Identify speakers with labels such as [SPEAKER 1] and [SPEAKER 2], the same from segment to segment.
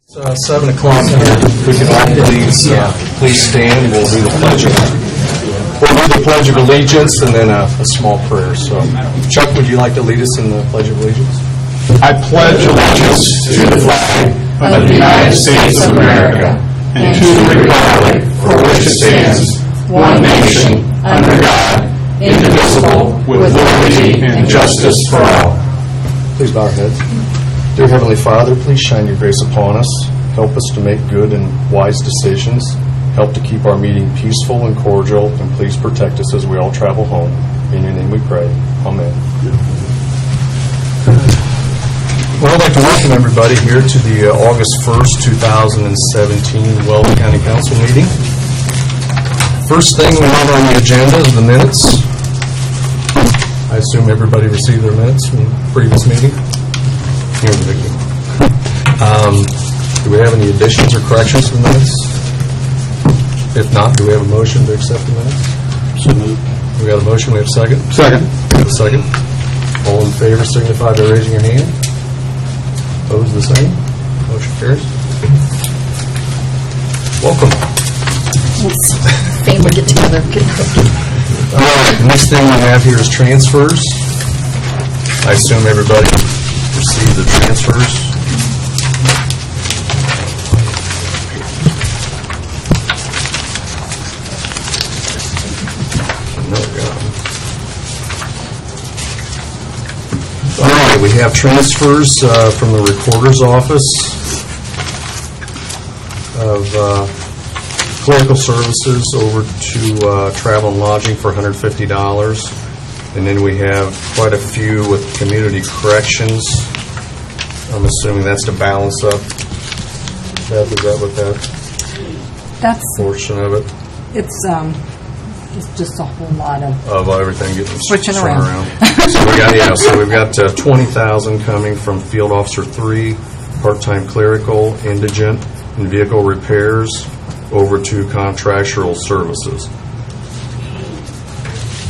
[SPEAKER 1] It's 7 o'clock here. We can all please stand. We'll do the Pledge of Allegiance and then a small prayer. So, Chuck, would you like to lead us in the Pledge of Allegiance?
[SPEAKER 2] I pledge allegiance to the flag of the United States of America and to the republic for which it stands, one nation, under God, indivisible, with liberty and justice for all.
[SPEAKER 1] Please bow our heads. Dear Heavenly Father, please shine your grace upon us. Help us to make good and wise decisions. Help to keep our meeting peaceful and cordial, and please protect us as we all travel home. In your name we pray. Amen. Well, I'd like to welcome everybody here to the August 1st, 2017 Weld County Council meeting. First thing we have on the agenda is the minutes. I assume everybody received their minutes from the previous meeting. Here's Vicki. Do we have any additions or corrections to the minutes? If not, do we have a motion to accept the minutes?
[SPEAKER 2] So moved.
[SPEAKER 1] We got a motion. We have a second?
[SPEAKER 2] Second.
[SPEAKER 1] We have a second. All in favor signify by raising your hand. Opposed, the same. Motion carries. Welcome.
[SPEAKER 3] Family get together.
[SPEAKER 1] All right, the next thing we have here is transfers. I assume everybody received the transfers. All right, we have transfers from the Recorder's Office of clerical services over to travel and lodging for $150. And then we have quite a few with community corrections. I'm assuming that's to balance up. Beth, is that what
[SPEAKER 3] That's
[SPEAKER 1] portion of it?
[SPEAKER 3] it's just a whole lot of
[SPEAKER 1] Of everything getting
[SPEAKER 3] Switching
[SPEAKER 1] swung
[SPEAKER 3] around.
[SPEAKER 1] So we've got $20,000 coming from Field Officer 3, part-time clerical, indigent, and vehicle repairs over to contractual services.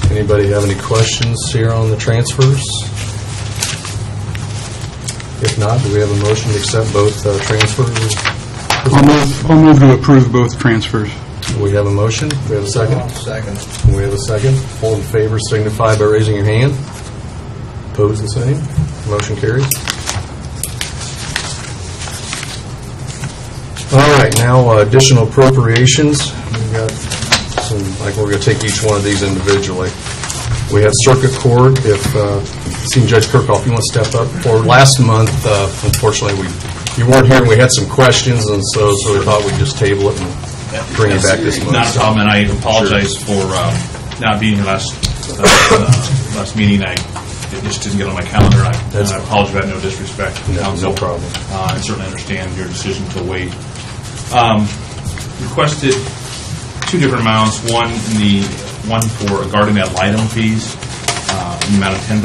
[SPEAKER 1] Anybody have any questions here on the transfers? If not, do we have a motion to accept both transfers?
[SPEAKER 2] I'll move to approve both transfers.
[SPEAKER 1] We have a motion. We have a second?
[SPEAKER 4] Second.
[SPEAKER 1] We have a second. All in favor signify by raising your hand. Opposed, the same. Motion carries. All right, now additional appropriations. We've got some, we're going to take each one of these individually. We have Circuit Court. If seeing Judge Kirkhoff, you want to step up? For last month, unfortunately, you weren't here and we had some questions, and so we thought we'd just table it and bring it back this month.
[SPEAKER 5] Not a problem, and I apologize for not being here last meeting. It just didn't get on my calendar. I apologize about no disrespect to the council.
[SPEAKER 1] No problem.
[SPEAKER 5] I certainly understand your decision to wait. Requested two different amounts. One for guarding ad litem fees, in the amount of $10,000,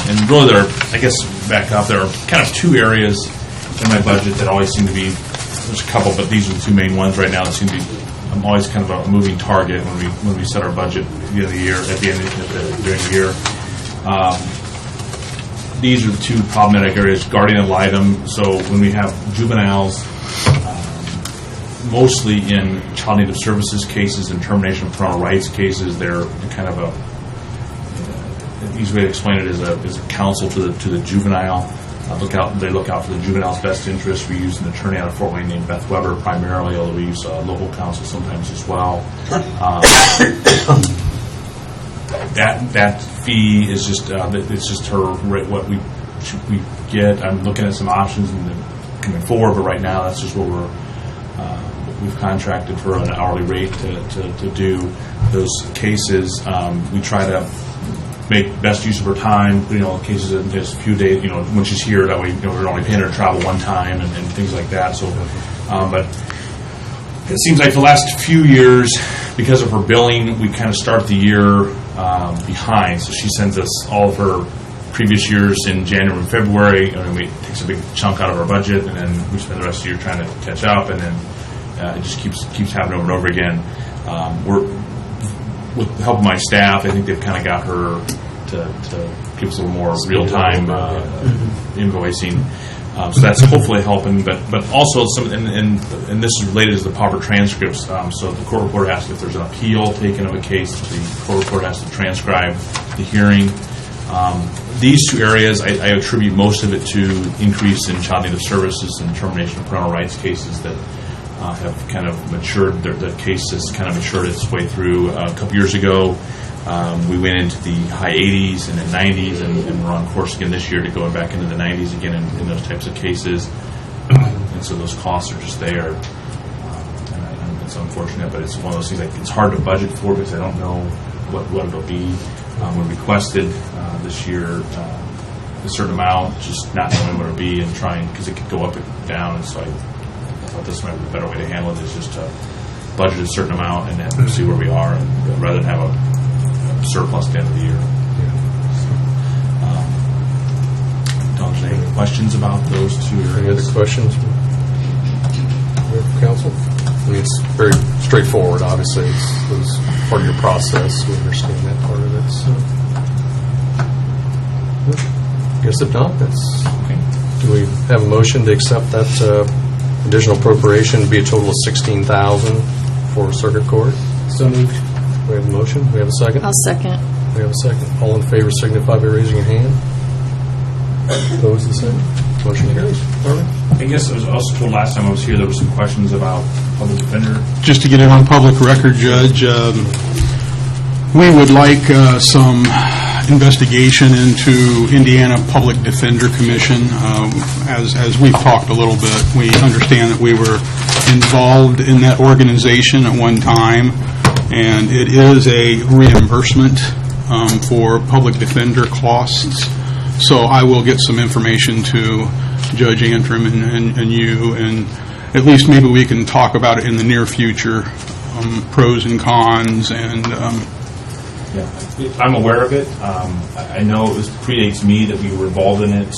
[SPEAKER 5] and really there are, I guess, back up, there are kind of two areas in my budget that always seem to be. There's a couple, but these are the two main ones right now that seem to be. I'm always kind of a moving target when we set our budget at the end of the year. During the year, these are the two problematic areas: guardian ad litem. So when we have juveniles, mostly in child needs services cases and termination of parental rights cases, they're kind of an easy way to explain it is a counsel to the juvenile. They look out for the juvenile's best interest. We use an attorney out of Fort Wayne named Beth Weber primarily, although we use local counsel sometimes as well. That fee is just it's just what we get. I'm looking at some options and coming forward, but right now that's just what we've contracted for an hourly rate to do those cases. We try to make best use of her time, cases in just a few days, when she's here, that way, we're only paying her to travel one time and things like that. So, but it seems like the last few years, because of her billing, we kind of start the year behind. So she sends us all of her previous years in January and February, and it takes a big chunk out of our budget, and then we spend the rest of the year trying to catch up, and then it just keeps happening over and over again. With the help of my staff, I think they've kind of got her to give us a little more real-time invoicing. So that's hopefully helping, but also some, and this is related to the proper transcripts. So the court reporter has to, if there's an appeal taken of a case, the court reporter has to transcribe the hearing. These two areas, I attribute most of it to increase in child native services and termination of parental rights cases that have kind of matured. The case has kind of matured its way through. A couple years ago, we went into the high 80s and the 90s, and we're on course again this year to go back into the 90s again in those types of cases. And so those costs are just there. And it's unfortunate, but it's one of those things it's hard to budget for because I don't know what it'll be. We requested this year a certain amount, just not knowing what it'll be and trying, because it could go up and down. And so I thought this might be a better way to handle it, is just to budget a certain amount and then see where we are, and rather than have a surplus at the end of the year. Don't you have any questions about those two areas?
[SPEAKER 1] Any other questions from council? I mean, it's very straightforward, obviously. It's part of your process. We understand that part of it. So, I guess if not, that's
[SPEAKER 5] Okay.
[SPEAKER 1] Do we have a motion to accept that additional appropriation to be a total of $16,000 for circuit court?
[SPEAKER 2] So moved.
[SPEAKER 1] We have a motion. We have a second.
[SPEAKER 3] I'll second.
[SPEAKER 1] We have a second. All in favor signify by raising your hand. Opposed, the same. Motion carries. Harvey?
[SPEAKER 5] I guess I was also told last time I was here there were some questions about public defender.
[SPEAKER 4] Just to get it on public record, Judge, we would like some investigation into Indiana Public Defender Commission. As we've talked a little bit, we understand that we were involved in that organization at one time, and it is a reimbursement for public defender costs. So I will get some information to Judge Antrim and you, and at least maybe we can talk about it in the near future, pros and cons, and
[SPEAKER 5] Yeah, I'm aware of it. I know it predates me that we were involved in it.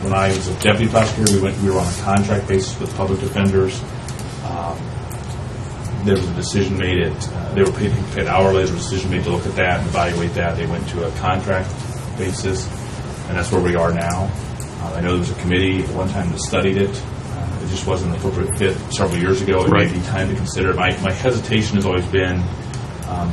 [SPEAKER 5] When I was a deputy prosecutor, we were on a contract basis with public defenders. There was a decision made they were paid hourly. There was a decision made to look at that and evaluate that. They went to a contract basis, and that's where we are now. I know there was a committee at one time that studied it. It just wasn't an appropriate fit several years ago. It may be time to consider it. My hesitation has always been,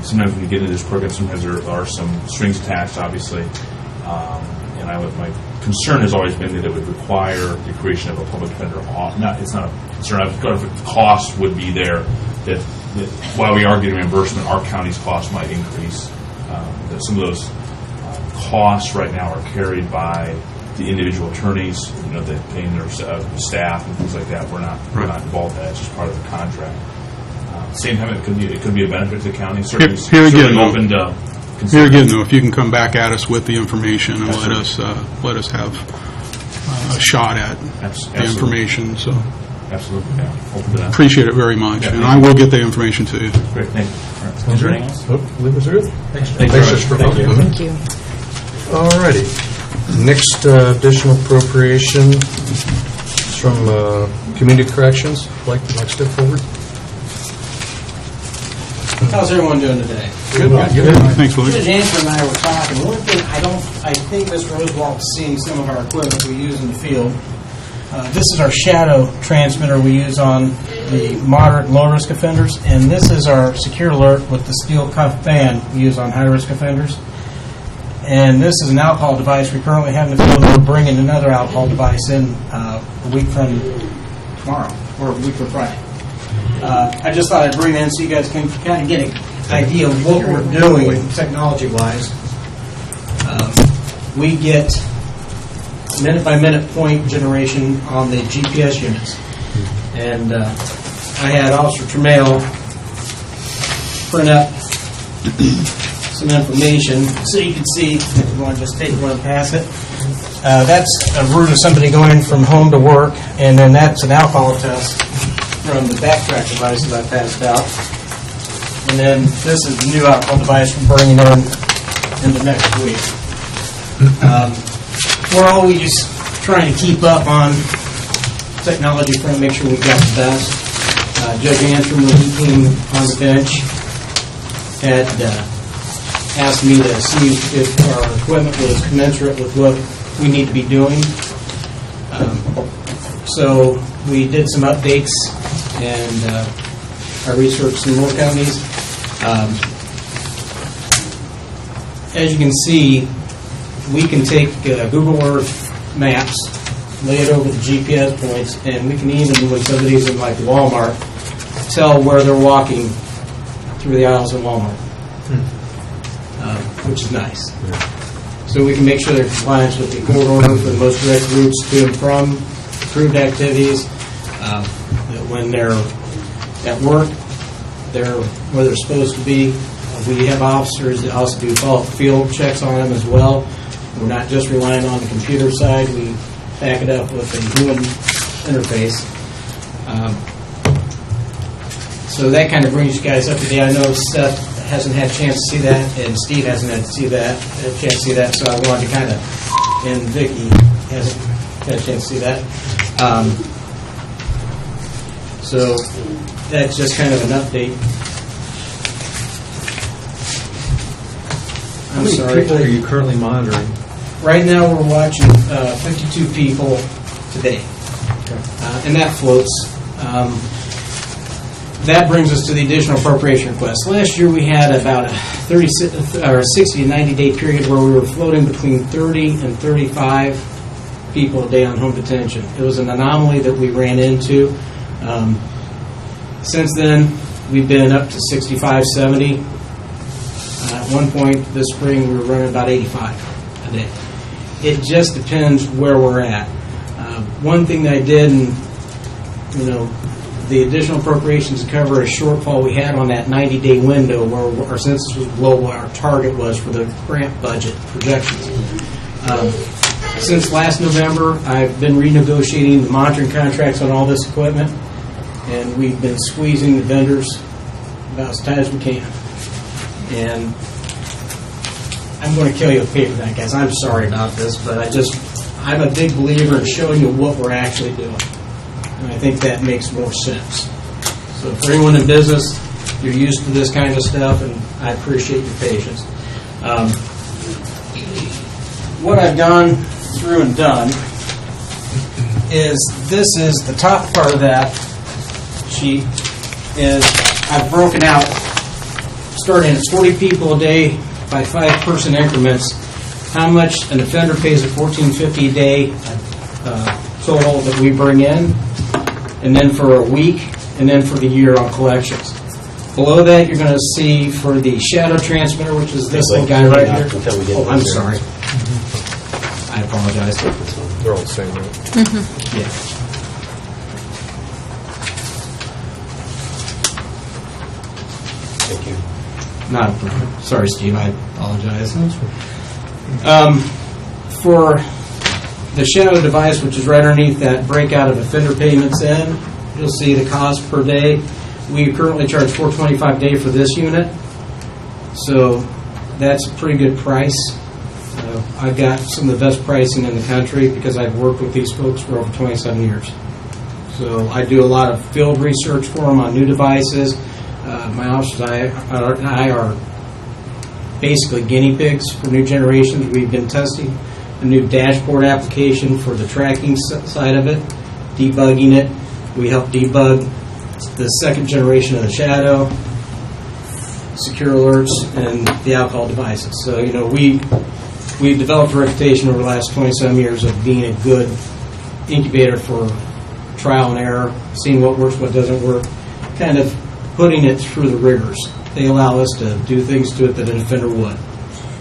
[SPEAKER 5] sometimes when you get into this program, sometimes there are some strings attached, obviously. And my concern has always been that it would require the creation of a public defender. It's not a concern. I've got the cost would be there, that while we are getting reimbursement, our county's costs might increase. That some of those costs right now are carried by the individual attorneys, that paying their staff and things like that. We're not involved in that. It's just part of the contract. Same time, it could be a benefit to the county. Certainly open to consider.
[SPEAKER 4] here again, though, if you can come back at us with the information and let us have a shot at the information. So
[SPEAKER 5] Absolutely, yeah. Open to that.
[SPEAKER 4] appreciate it very much,
[SPEAKER 5] Yeah,
[SPEAKER 4] and I will get the information to you.
[SPEAKER 5] Great, thank you. All right. Is there anything else?
[SPEAKER 1] Oh, I believe it's good.
[SPEAKER 5] Thanks.
[SPEAKER 1] Thanks, Mr.
[SPEAKER 5] Thank you.
[SPEAKER 1] Funk.
[SPEAKER 3] Thank you.
[SPEAKER 1] All righty. Next additional appropriation is from Community Corrections. Like to step forward.
[SPEAKER 2] How's everyone doing today?
[SPEAKER 1] Good.
[SPEAKER 4] Thanks, Willie.
[SPEAKER 2] Judge Antrim and I were talking. One thing I think Mr. Roosevelt seeing some of our equipment we use in the field. This is our shadow transmitter we use on the moderate and low-risk offenders, and this is our secure alert with the steel cuff band we use on high-risk offenders. And this is an alcohol device we currently have in the field. We're bringing another alcohol device in a week from tomorrow, or a week from Friday. I just thought I'd bring it in so you guys can kind of get an idea of what we're doing technology-wise. We get minute-by-minute point generation on the GPS units. And I had Officer Tremail print up some information so you can see, if you want to just take one and pass it. That's a route of somebody going from home to work, and then that's an alcohol test from the backtrack device that I passed out. And then this is the new alcohol device we're bringing in the next week. We're always trying to keep up on technology, trying to make sure we've got the best. Judge Antrim, when he came on the bench, had asked me to see if our equipment was commensurate with what we need to be doing.
[SPEAKER 6] So we did some updates, and I researched some more companies. As you can see, we can take Google Earth maps, lay it over the GPS points, and we can even, with some of these in like Walmart, tell where they're walking through the aisles of Walmart, which is nice. So we can make sure they're in compliance with the court order for the most direct routes to and from approved activities. That when they're at work, they're where they're supposed to be. We have officers that also do follow-up field checks on them as well. We're not just relying on the computer side. We back it up with a human interface. So that kind of brings you guys up to date. I know Seth hasn't had a chance to see that, and Steve hasn't had a chance to see that, so I wanted to kind of, and Vicki hasn't had a chance to see that. So that's just kind of an update.
[SPEAKER 7] How many people are you currently monitoring?
[SPEAKER 6] Right now we're watching 52 people today, and that floats. That brings us to the additional appropriation request. Last year we had about a 60 to 90 day period where we were floating between 30 and 35 people a day on home detention. It was an anomaly that we ran into. Since then, we've been up to 65, 70. At one point this spring we were running about 85 a day. It just depends where we're at. One thing that I did, and the additional appropriations to cover a shortfall we had on that 90-day window where our census was below what our target was for the grant budget projections. Since last November, I've been renegotiating the monitoring contracts on all this equipment, and we've been squeezing the vendors about as tight as we can. And I'm going to kill you with paper tonight, guys. I'm sorry about this, but I'm a big believer in showing you what we're actually doing. And I think that makes more sense. So for anyone in business, you're used to this kind of stuff, and I appreciate your patience. What I've gone through and done is this is the top part of that sheet is I've broken out, starting at 40 people a day by 5-person increments, how much an offender pays at $14.50 a day total that we bring in, and then for a week, and then for the year on collections. Below that, you're going to see for the shadow transmitter, which is this little guy right here. Oh, I'm sorry. I apologize.
[SPEAKER 1] They're all the same, right?
[SPEAKER 6] Yeah.
[SPEAKER 7] Thank you.
[SPEAKER 6] Not a problem. Sorry, Steve. I apologize. For the shadow device, which is right underneath that breakout of offender payments in, you'll see the cost per day. We currently charge $425 a day for this unit, so that's a pretty good price. I've got some of the best pricing in the country because I've worked with these folks for over 27 years. So I do a lot of field research for them on new devices. My officers and I are basically guinea pigs for new generations. We've been testing a new dashboard application for the tracking side of it, debugging it. We help debug the second generation of the Shadow, secure alerts, and the alcohol devices. So, we've developed a reputation over the last 27 years of being a good incubator for trial and error, seeing what works, what doesn't work, kind of putting it through the rigors. They allow us to do things to it that an offender would.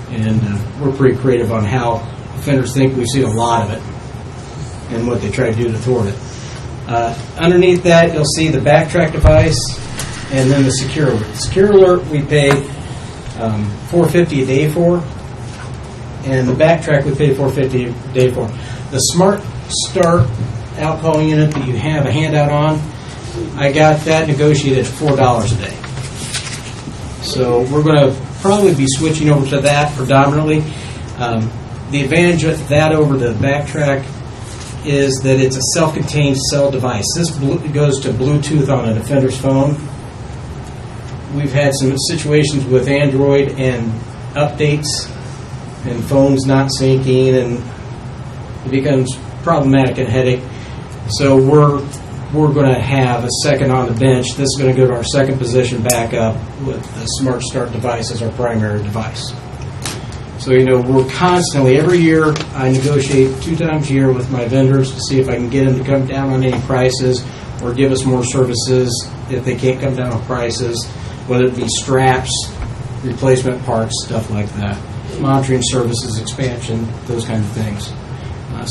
[SPEAKER 6] And we're pretty creative on how offenders think. We've seen a lot of it and what they try to do to thwart it. Underneath that, you'll see the backtrack device and then the secure alert. Secure alert we pay $450 a day for, and the backtrack we pay $450 a day for. The Smart Start alcohol unit that you have a handout on, I got that negotiated at $4 a day. So we're going to probably be switching over to that predominantly. The advantage of that over the backtrack is that it's a self-contained cell device. This goes to Bluetooth on an offender's phone. We've had some situations with Android and updates and phones not syncing, and it becomes problematic and headache. So we're going to have a second on the bench. This is going to go to our second position back up with the Smart Start device as our primary device. So, we're constantly, every year, I negotiate 2 times a year with my vendors to see if I can get them to come down on any prices or give us more services if they can't come down on prices, whether it be straps, replacement parts, stuff like that. Monitoring services, expansion, those kind of things.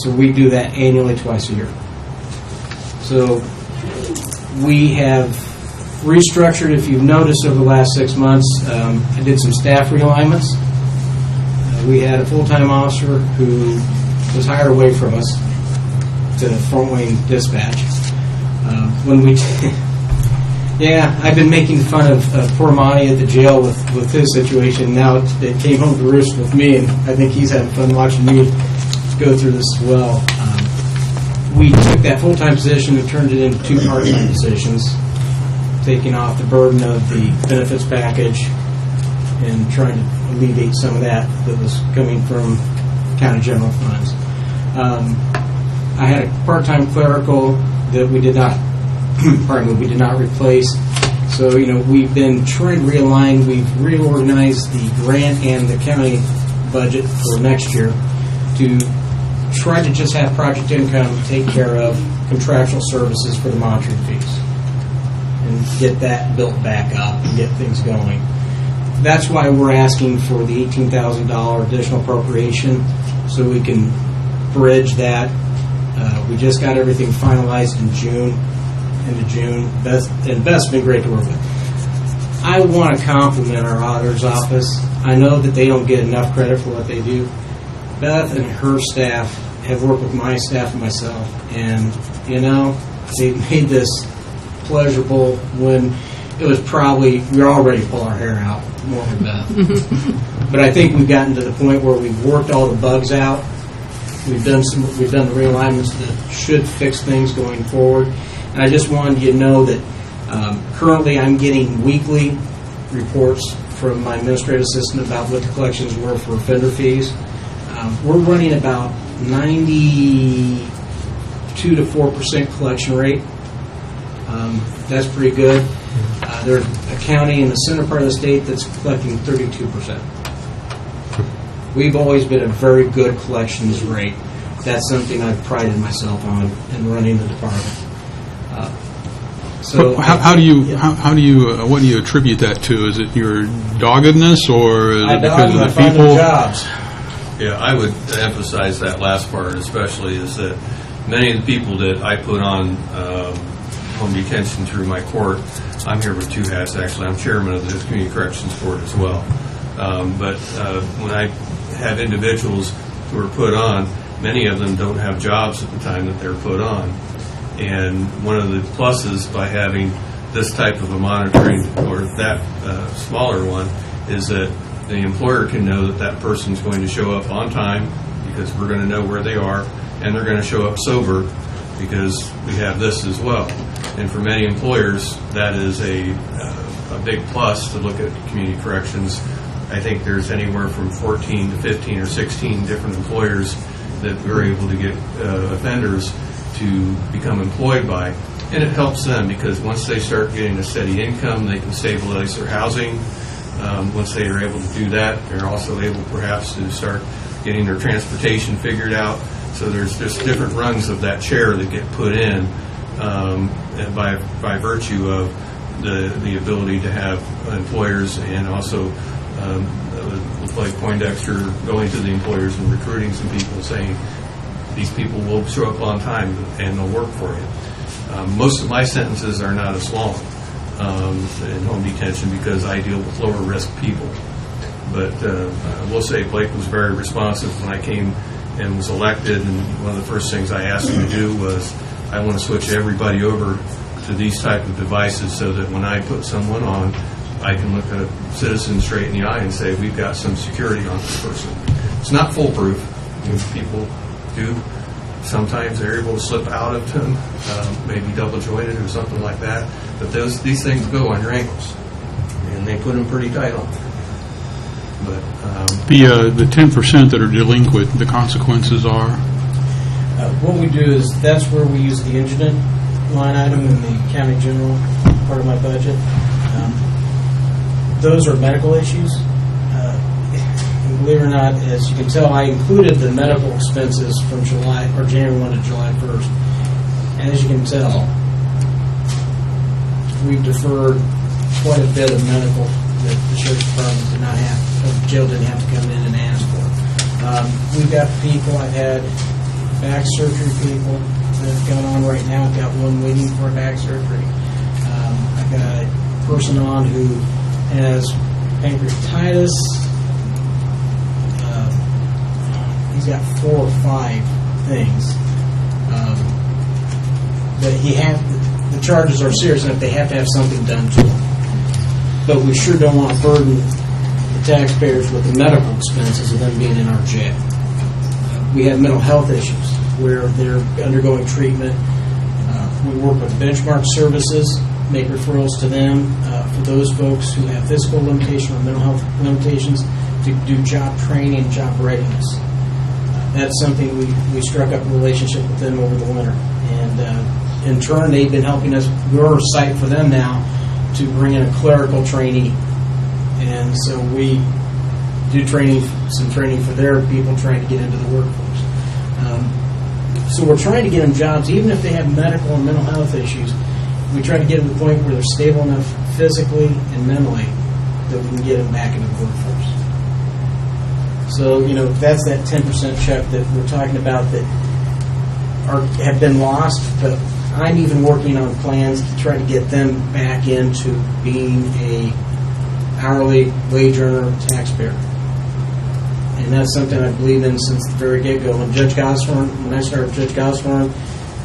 [SPEAKER 6] So we do that annually, twice a year. So we have restructured, if you've noticed over the last 6 months, I did some staff realignments. We had a full-time officer who was hired away from us to Fort Wayne Dispatch. I've been making fun of poor Monty at the jail with his situation. Now it came home to roost with me, and I think he's having fun watching me go through this as well. We took that full-time position and turned it into 2 part-time positions, taking off the burden of the benefits package and trying to alleviate some of that was coming from county general funds. I had a part-time clerical that we did not replace. So, we've been trying to realign. We've reorganized the grant and the county budget for next year to try to just have project income take care of contractual services for the monitoring fees and get that built back up and get things going. That's why we're asking for the $18,000 additional appropriation so we can bridge that. We just got everything finalized in June. Beth's been great to work with. I want to compliment our auditor's office. I know that they don't get enough credit for what they do. Beth and her staff have worked with my staff and myself, and they made this pleasurable when it was probably we were all ready to pull our hair out more than Beth. But I think we've gotten to the point where we've worked all the bugs out. We've done the realignments that should fix things going forward. And I just wanted you to know that currently I'm getting weekly reports from my administrative assistant about what the collections were for offender fees. We're running about 92 to 4% collection rate. That's pretty good. There's a county in the center part of the state that's collecting 32%. We've always been a very good collections rate. That's something I've prided myself on in running the department.
[SPEAKER 4] So what do you attribute that to? Is it your doggedness, or is it because of the people?
[SPEAKER 6] Jobs.
[SPEAKER 2] Yeah, I would emphasize that last part especially, is that many of the people that I put on home detention through my court, I'm here with 2 hats actually. I'm chairman of the Community Corrections Board as well. But when I have individuals who are put on, many of them don't have jobs at the time that they're put on. And one of the pluses by having this type of a monitoring, or that smaller one, is that the employer can know that that person's going to show up on time, because we're going to know where they are, and they're going to show up sober because we have this as well. And for many employers, that is a big plus to look at community corrections. I think there's anywhere from 14 to 15 or 16 different employers that we're able to get offenders to become employed by. And it helps them because once they start getting a steady income, they can stabilize their housing. Once they are able to do that, they're also able perhaps to start getting their transportation figured out. So there's just different rungs of that chair that get put in by virtue of the ability to have employers, and also like Poindexter going to the employers and recruiting some people, saying these people will show up on time and they'll work for you. Most of my sentences are not as long in home detention because I deal with lower risk people. But I will say Blake was very responsive when I came and was elected, and one of the first things I asked him to do was, I want to switch everybody over to these type of devices so that when I put someone on, I can look a citizen straight in the eye and say, we've got some security on this person. It's not foolproof. People do. Sometimes they're able to slip out of them, maybe double jointed or something like that. But these things go on your ankles, and they put them pretty tight on. But
[SPEAKER 4] the 10% that are delinquent, the consequences are?
[SPEAKER 6] What we do is, that's where we use the indigent line item in the county general part of my budget. Those are medical issues. And believe it or not, as you can tell, I included the medical expenses from January 1 to July 1st. And as you can tell, we've deferred quite a bit of medical that the sheriff's department did not have, or the jail didn't have to come in and ask for. We've got people, I've had back surgery people that have gone on right now. I've got one waiting for a back surgery. I've got a person on who has pancreatitis. He's got 4 or 5 things. But the charges are serious enough, they have to have something done to them. But we sure don't want to burden the taxpayers with the medical expenses of them being in our jail. We have mental health issues where they're undergoing treatment. We work with Benchmark Services, make referrals to them for those folks who have physical limitations or mental health limitations to do job training and job readiness. That's something we struck up a relationship with them over the winter. And in turn, they've been helping us. We're a site for them now to bring in a clerical trainee. And so we do some training for their people trying to get into the workforce. So we're trying to get them jobs, even if they have medical and mental health issues. We try to get them to the point where they're stable enough physically and mentally that we can get them back into the workforce. So, that's that 10% check that we're talking about that have been lost, but I'm even working on plans to try to get them back into being a hourly wage earner taxpayer. And that's something I believe in since the very get-go. When I started with Judge Gosthorn,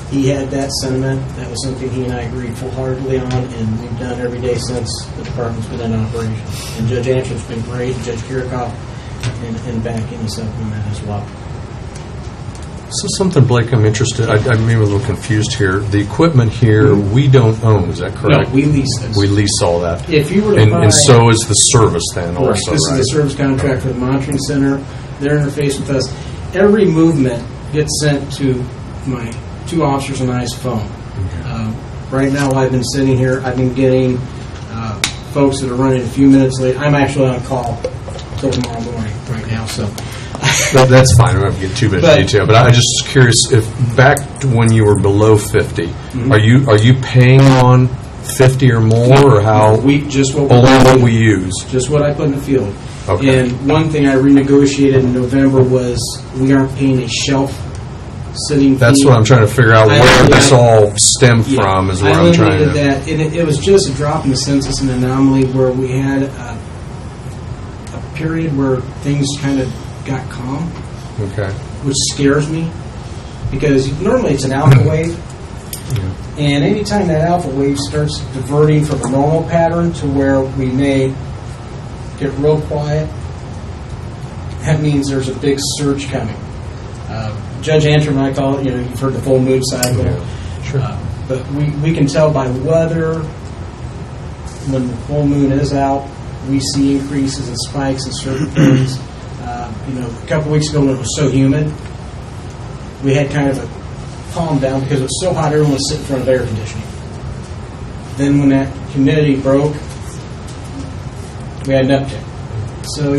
[SPEAKER 6] he had that sentiment. That was something he and I agreed full-heartedly on, and we've done every day since the department's been in operation. And Judge Antrim's been great, and Judge Kirikoff, and backing us up on that as well.
[SPEAKER 1] So something, Blake, I'm interested, I'm maybe a little confused here. The equipment here, we don't own, is that correct?
[SPEAKER 6] No, we lease this.
[SPEAKER 1] We lease all that.
[SPEAKER 6] If you were to buy...
[SPEAKER 1] And so is the service then
[SPEAKER 6] Correct.
[SPEAKER 1] also,
[SPEAKER 6] This
[SPEAKER 1] right?
[SPEAKER 6] is the service contract for the monitoring center. Their interface with us. Every movement gets sent to my 2 officers and I's phone. Right now, while I've been sitting here, I've been getting folks that are running a few minutes late. I'm actually on call till tomorrow morning right now, so...
[SPEAKER 1] That's fine. I don't have to get too much detail, but I was just curious if back to when you were below 50, are you paying on 50 or more, or how? Only what we use.
[SPEAKER 6] Just what I put in the field.
[SPEAKER 1] Okay.
[SPEAKER 6] And one thing I renegotiated in November was we aren't paying a shelf sitting fee.
[SPEAKER 1] That's what I'm trying to figure out where this all stemmed from. Is where I'm trying to.
[SPEAKER 6] I eliminated that, and it was just a drop in the census, an anomaly where we had a period where things kind of got calm,
[SPEAKER 1] Okay.
[SPEAKER 6] which scares me because normally it's an alpha wave, and anytime that alpha wave starts diverting from a normal pattern to where we may get real quiet, that means there's a big surge coming. Judge Antrim, I call it, you've heard the full moon cycle.
[SPEAKER 1] Yeah, sure.
[SPEAKER 6] But we can tell by weather when the full moon is out, we see increases and spikes in certain things. A couple weeks ago when it was so humid, we had kind of a calm down because it was so hot, everyone was sitting in front of air conditioning. Then when that humidity broke, we had an uptick. So,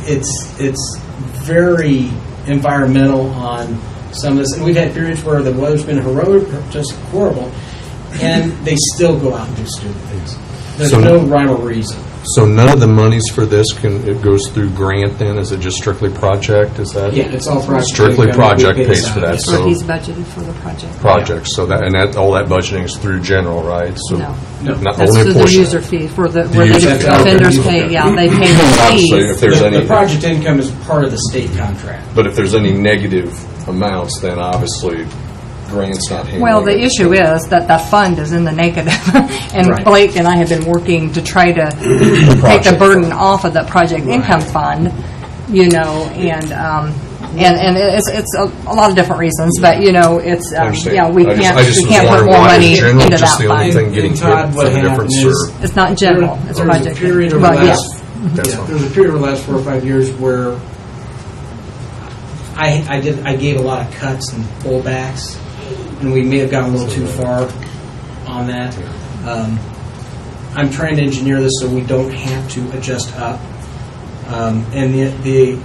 [SPEAKER 6] it's very environmental on some of this. And we've had periods where the weather's been heroic, just horrible, and they still go out and do stupid things. There's no rhyme or reason.
[SPEAKER 1] So none of the monies for this it goes through grant then? Is it just strictly project? Is that?
[SPEAKER 6] Yeah, it's all project.
[SPEAKER 1] Strictly project pays for that.
[SPEAKER 3] So he's budgeted for the project.
[SPEAKER 1] Projects. So all that budgeting is through general, right? So
[SPEAKER 3] No.
[SPEAKER 1] Not
[SPEAKER 3] That's
[SPEAKER 1] only a
[SPEAKER 3] through the
[SPEAKER 1] portion.
[SPEAKER 3] user fee, where the
[SPEAKER 1] user fee.
[SPEAKER 3] offenders
[SPEAKER 1] Okay.
[SPEAKER 3] pay, they pay the
[SPEAKER 1] Obviously,
[SPEAKER 3] fees.
[SPEAKER 1] if there's any,
[SPEAKER 6] The project income is part of the state contract.
[SPEAKER 1] but if there's any negative amounts, then obviously grant's not handling
[SPEAKER 3] Well, the
[SPEAKER 1] it.
[SPEAKER 3] issue is that the fund is in the negative, and
[SPEAKER 6] Right.
[SPEAKER 3] Blake and I have been working to try to take the
[SPEAKER 1] project
[SPEAKER 3] burden
[SPEAKER 1] fund.
[SPEAKER 3] off of the project income fund, and it's a lot of different reasons, but it's
[SPEAKER 1] I understand.
[SPEAKER 3] we
[SPEAKER 1] I
[SPEAKER 3] can't
[SPEAKER 1] just was
[SPEAKER 3] put
[SPEAKER 1] wondering
[SPEAKER 3] more
[SPEAKER 1] why
[SPEAKER 3] money
[SPEAKER 1] is general
[SPEAKER 3] into
[SPEAKER 1] just
[SPEAKER 3] that
[SPEAKER 1] the only
[SPEAKER 3] fund.
[SPEAKER 1] thing getting
[SPEAKER 6] And
[SPEAKER 1] hit
[SPEAKER 6] Todd,
[SPEAKER 1] for
[SPEAKER 6] what
[SPEAKER 1] the different
[SPEAKER 6] happened is-
[SPEAKER 1] serve?
[SPEAKER 3] It's not general; it's
[SPEAKER 6] There was a
[SPEAKER 3] project.
[SPEAKER 6] period over
[SPEAKER 3] Right,
[SPEAKER 6] the
[SPEAKER 3] yes.
[SPEAKER 6] last
[SPEAKER 1] That's
[SPEAKER 6] Yeah,
[SPEAKER 1] fine.
[SPEAKER 6] there was a period over the last 4 or 5 years where I gave a lot of cuts and pullbacks, and we may have gone a little too far on that. I'm trying to engineer this so we don't have to adjust up. And the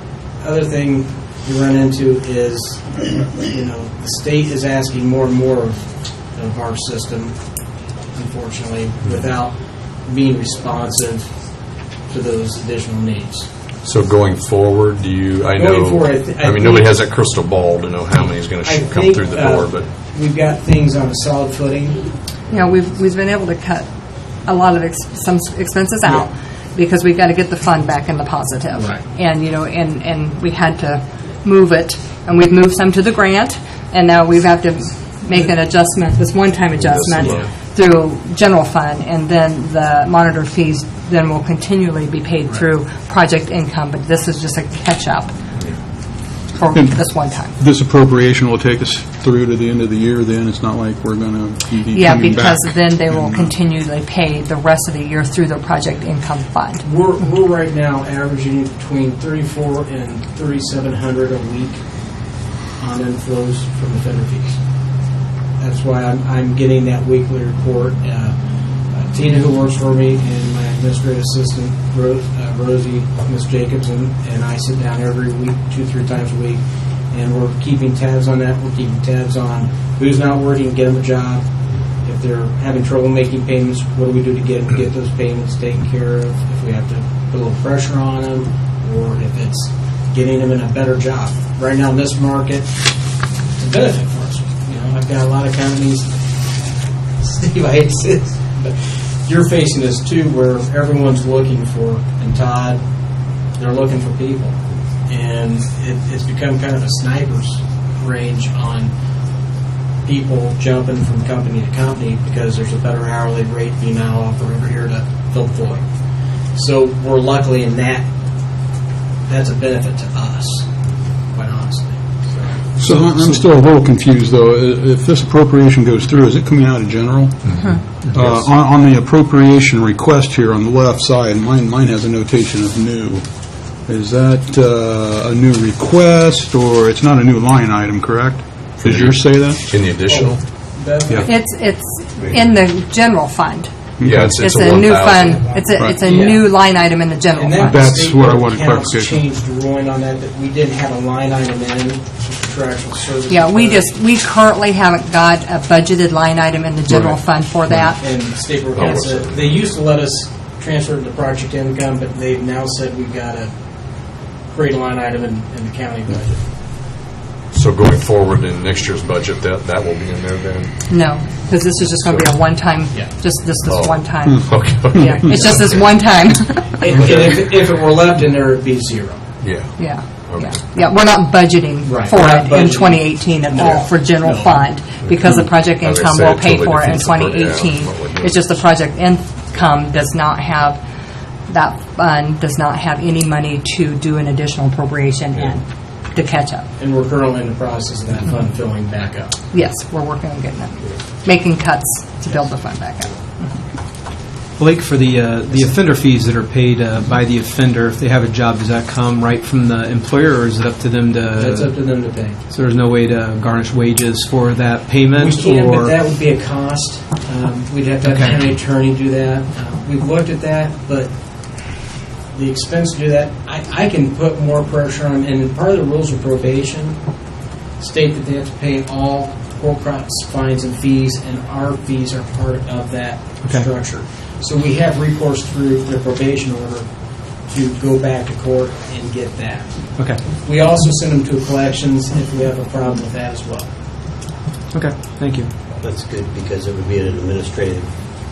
[SPEAKER 6] other thing you run into is, the state is asking more and more of our system, unfortunately, without being responsive to those additional needs.
[SPEAKER 1] So going forward,
[SPEAKER 6] Going forward, I think-
[SPEAKER 1] nobody has that crystal ball to know how many's going to come through the door, but
[SPEAKER 6] we've got things on a solid footing.
[SPEAKER 3] We've been able to cut a lot of some expenses out because we've got to get the fund back in the positive.
[SPEAKER 6] Right.
[SPEAKER 3] And, and we had to move it, and we've moved some to the grant, and now we have to make an adjustment, this one-time adjustment through general fund, and then the monitor fees then will continually be paid through project income, but this is just a catch-up for this one time.
[SPEAKER 4] This appropriation will take us through to the end of the year then? It's not like we're going to be coming back?
[SPEAKER 3] Because then they will continually pay the rest of the year through the project income fund.
[SPEAKER 6] We're right now averaging between 3,400 and 3,700 a week on inflows from the vendor fees. That's why I'm getting that weekly report. Tina, who works for me, and my administrative assistant, Rosie, Ms. Jacobson, and I sit down every week, 2-3 times a week, and we're keeping tabs on that. We're keeping tabs on who's not working, get them a job. If they're having trouble making payments, what do we do to get those payments taken care of? If we have to put a little pressure on them, or if it's getting them in a better job. Right now in this market, it's a benefit for us. I've got a lot of companies, Steve, I hate to say this, but you're facing this too, where everyone's looking for, and Todd, they're looking for people. And it's become kind of a sniper's range on people jumping from company to company because there's a better hourly rate being now offered over here to fill the void. So we're luckily in that. That's a benefit to us, quite honestly.
[SPEAKER 4] So I'm still a little confused, though. If this appropriation goes through, is it coming out of general? On the appropriation request here on the left side, mine has a notation of new. Is that a new request, or it's not a new line item, correct? Does yours say that?
[SPEAKER 1] in the additional?
[SPEAKER 4] Yeah.
[SPEAKER 3] It's in the general fund.
[SPEAKER 1] Yeah,
[SPEAKER 3] It's a new
[SPEAKER 1] 1,000.
[SPEAKER 3] fund. It's a
[SPEAKER 6] Yeah.
[SPEAKER 3] new line item in the general
[SPEAKER 6] And
[SPEAKER 3] fund.
[SPEAKER 4] That's
[SPEAKER 6] state
[SPEAKER 4] what I
[SPEAKER 6] board
[SPEAKER 4] wanted
[SPEAKER 6] accounts
[SPEAKER 4] clarification.
[SPEAKER 6] changed the ruling on that we didn't have a line item in contractual services.
[SPEAKER 3] Yeah, we currently haven't got a budgeted line item in the general
[SPEAKER 4] Right.
[SPEAKER 3] fund for that.
[SPEAKER 6] And state board accounts said, they used to let us transfer it to project income, but they've now said we've got to create a line item in the county budget.
[SPEAKER 1] So going forward in next year's budget, that will be in there then?
[SPEAKER 3] No, because this is just going to be a one-time,
[SPEAKER 6] Yeah.
[SPEAKER 3] just this
[SPEAKER 1] Oh.
[SPEAKER 3] one time.
[SPEAKER 1] Okay.
[SPEAKER 3] Yeah, it's just this one time.
[SPEAKER 6] And if it were left in there, it'd be zero.
[SPEAKER 1] Yeah.
[SPEAKER 3] Yeah,
[SPEAKER 1] Okay.
[SPEAKER 3] yeah. We're not budgeting
[SPEAKER 6] Right,
[SPEAKER 3] for
[SPEAKER 6] we're not
[SPEAKER 3] it in
[SPEAKER 6] budgeting.
[SPEAKER 3] 2018 at all for general
[SPEAKER 6] No.
[SPEAKER 3] fund because the project
[SPEAKER 1] As I
[SPEAKER 3] income
[SPEAKER 1] said,
[SPEAKER 3] will pay
[SPEAKER 1] totally
[SPEAKER 3] for it in
[SPEAKER 1] defeats the purpose.
[SPEAKER 3] 2018.
[SPEAKER 1] Yeah, what we're doing.
[SPEAKER 3] It's just the project income does not have, that fund does not have any money to do an additional appropriation in to catch up.
[SPEAKER 6] And we're currently in the process of that fund filling back up.
[SPEAKER 3] Yes, we're working on getting it, making cuts to build the fund back up.
[SPEAKER 8] Blake, for the offender fees that are paid by the offender, if they have a job, does that come right from the employer, or is it up to them to?
[SPEAKER 6] That's up to them to pay.
[SPEAKER 8] So there's no way to garnish wages for that payment,
[SPEAKER 6] We can,
[SPEAKER 8] or
[SPEAKER 6] but that would be a cost. We'd have to have
[SPEAKER 8] Okay.
[SPEAKER 6] a county attorney do that. We've looked at that, but the expense to do that, I can put more pressure on, and part of the rules of probation state that they have to pay all court costs, fines, and fees, and our fees are part of that
[SPEAKER 8] Okay.
[SPEAKER 6] structure. So we have recourse through the probation order to go back to court and get that.
[SPEAKER 8] okay,
[SPEAKER 6] We also send them to collections if we have a problem with that as well.
[SPEAKER 8] okay, thank you.
[SPEAKER 2] That's good, because it would be an administrative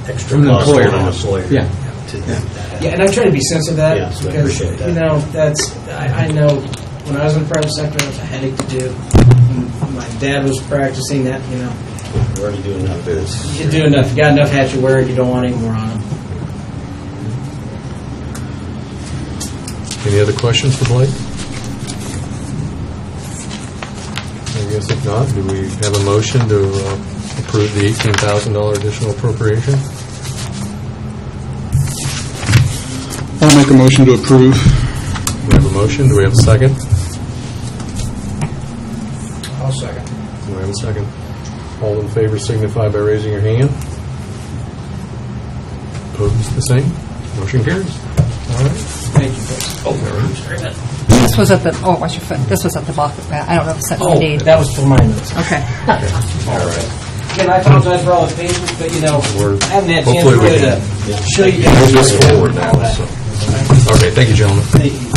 [SPEAKER 2] extra
[SPEAKER 8] From the
[SPEAKER 2] cost
[SPEAKER 8] employer.
[SPEAKER 2] on an employer.
[SPEAKER 8] Yeah.
[SPEAKER 2] To do that.
[SPEAKER 6] Yeah, and I try to be sensitive to that
[SPEAKER 2] Yeah, so I
[SPEAKER 6] because,
[SPEAKER 2] appreciate that.
[SPEAKER 6] you know, that's, I know when I was in the private sector, it was a headache to do. When my dad was practicing that, you know,
[SPEAKER 2] We're already doing enough business.
[SPEAKER 6] you do enough, you got enough hats you wear, you don't want any more on them.
[SPEAKER 1] Any other questions for Blake? I guess if not, do we have a motion to approve the $18,000 additional appropriation?
[SPEAKER 4] I'll make a motion to approve.
[SPEAKER 1] We have a motion. Do we have a second?
[SPEAKER 2] I'll second.
[SPEAKER 1] Do I have a second? All in favor signify by raising your hand. Opposed, the same. Motion carries. All right.
[SPEAKER 6] Thank you, folks.
[SPEAKER 3] This was at the, oh, watch your foot. This was at the bottom. I don't know if it's something you need.
[SPEAKER 6] That was for my notes.
[SPEAKER 3] Okay.
[SPEAKER 1] All right.
[SPEAKER 6] Again, I apologize for all the patience, but I haven't had a chance
[SPEAKER 1] Hopefully we
[SPEAKER 6] really
[SPEAKER 1] can
[SPEAKER 6] to show you
[SPEAKER 1] move this
[SPEAKER 6] guys.
[SPEAKER 1] forward now. So. Okay, thank you, gentlemen.
[SPEAKER 6] Thank you.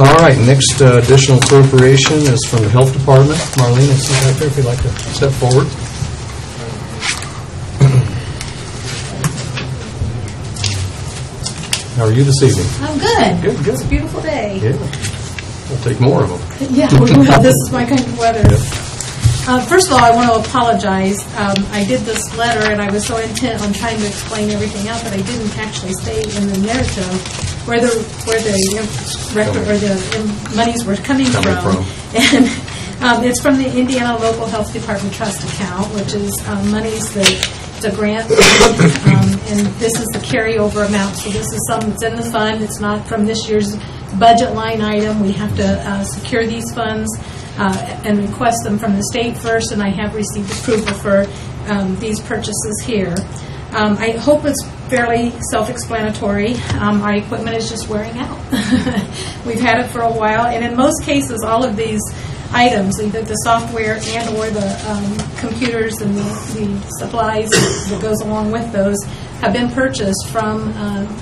[SPEAKER 1] All right, next additional appropriation is from the Health Department. Marlene, I see you back there if you'd like to step forward. How are you this evening?
[SPEAKER 9] I'm good.
[SPEAKER 1] Good, good.
[SPEAKER 9] It's a beautiful day.
[SPEAKER 1] Yeah, we'll take more of them.
[SPEAKER 9] Yeah, we will. This is my kind of weather. First of all, I want to apologize. I did this letter, and I was so intent on trying to explain everything out that I didn't actually stay in the narrative where the record or the monies were coming from. And it's from the Indiana Local Health Department Trust account, which is monies that. It's a grant, and this is the carryover amount. So this is some that's in the fund. It's not from this year's budget line item. We have to secure these funds and request them from the state first, and I have received approval for these purchases here. I hope it's fairly self-explanatory. Our equipment is just wearing out. We've had it for a while, and in most cases, all of these items, either the software and or the computers and the supplies that goes along with those, have been purchased from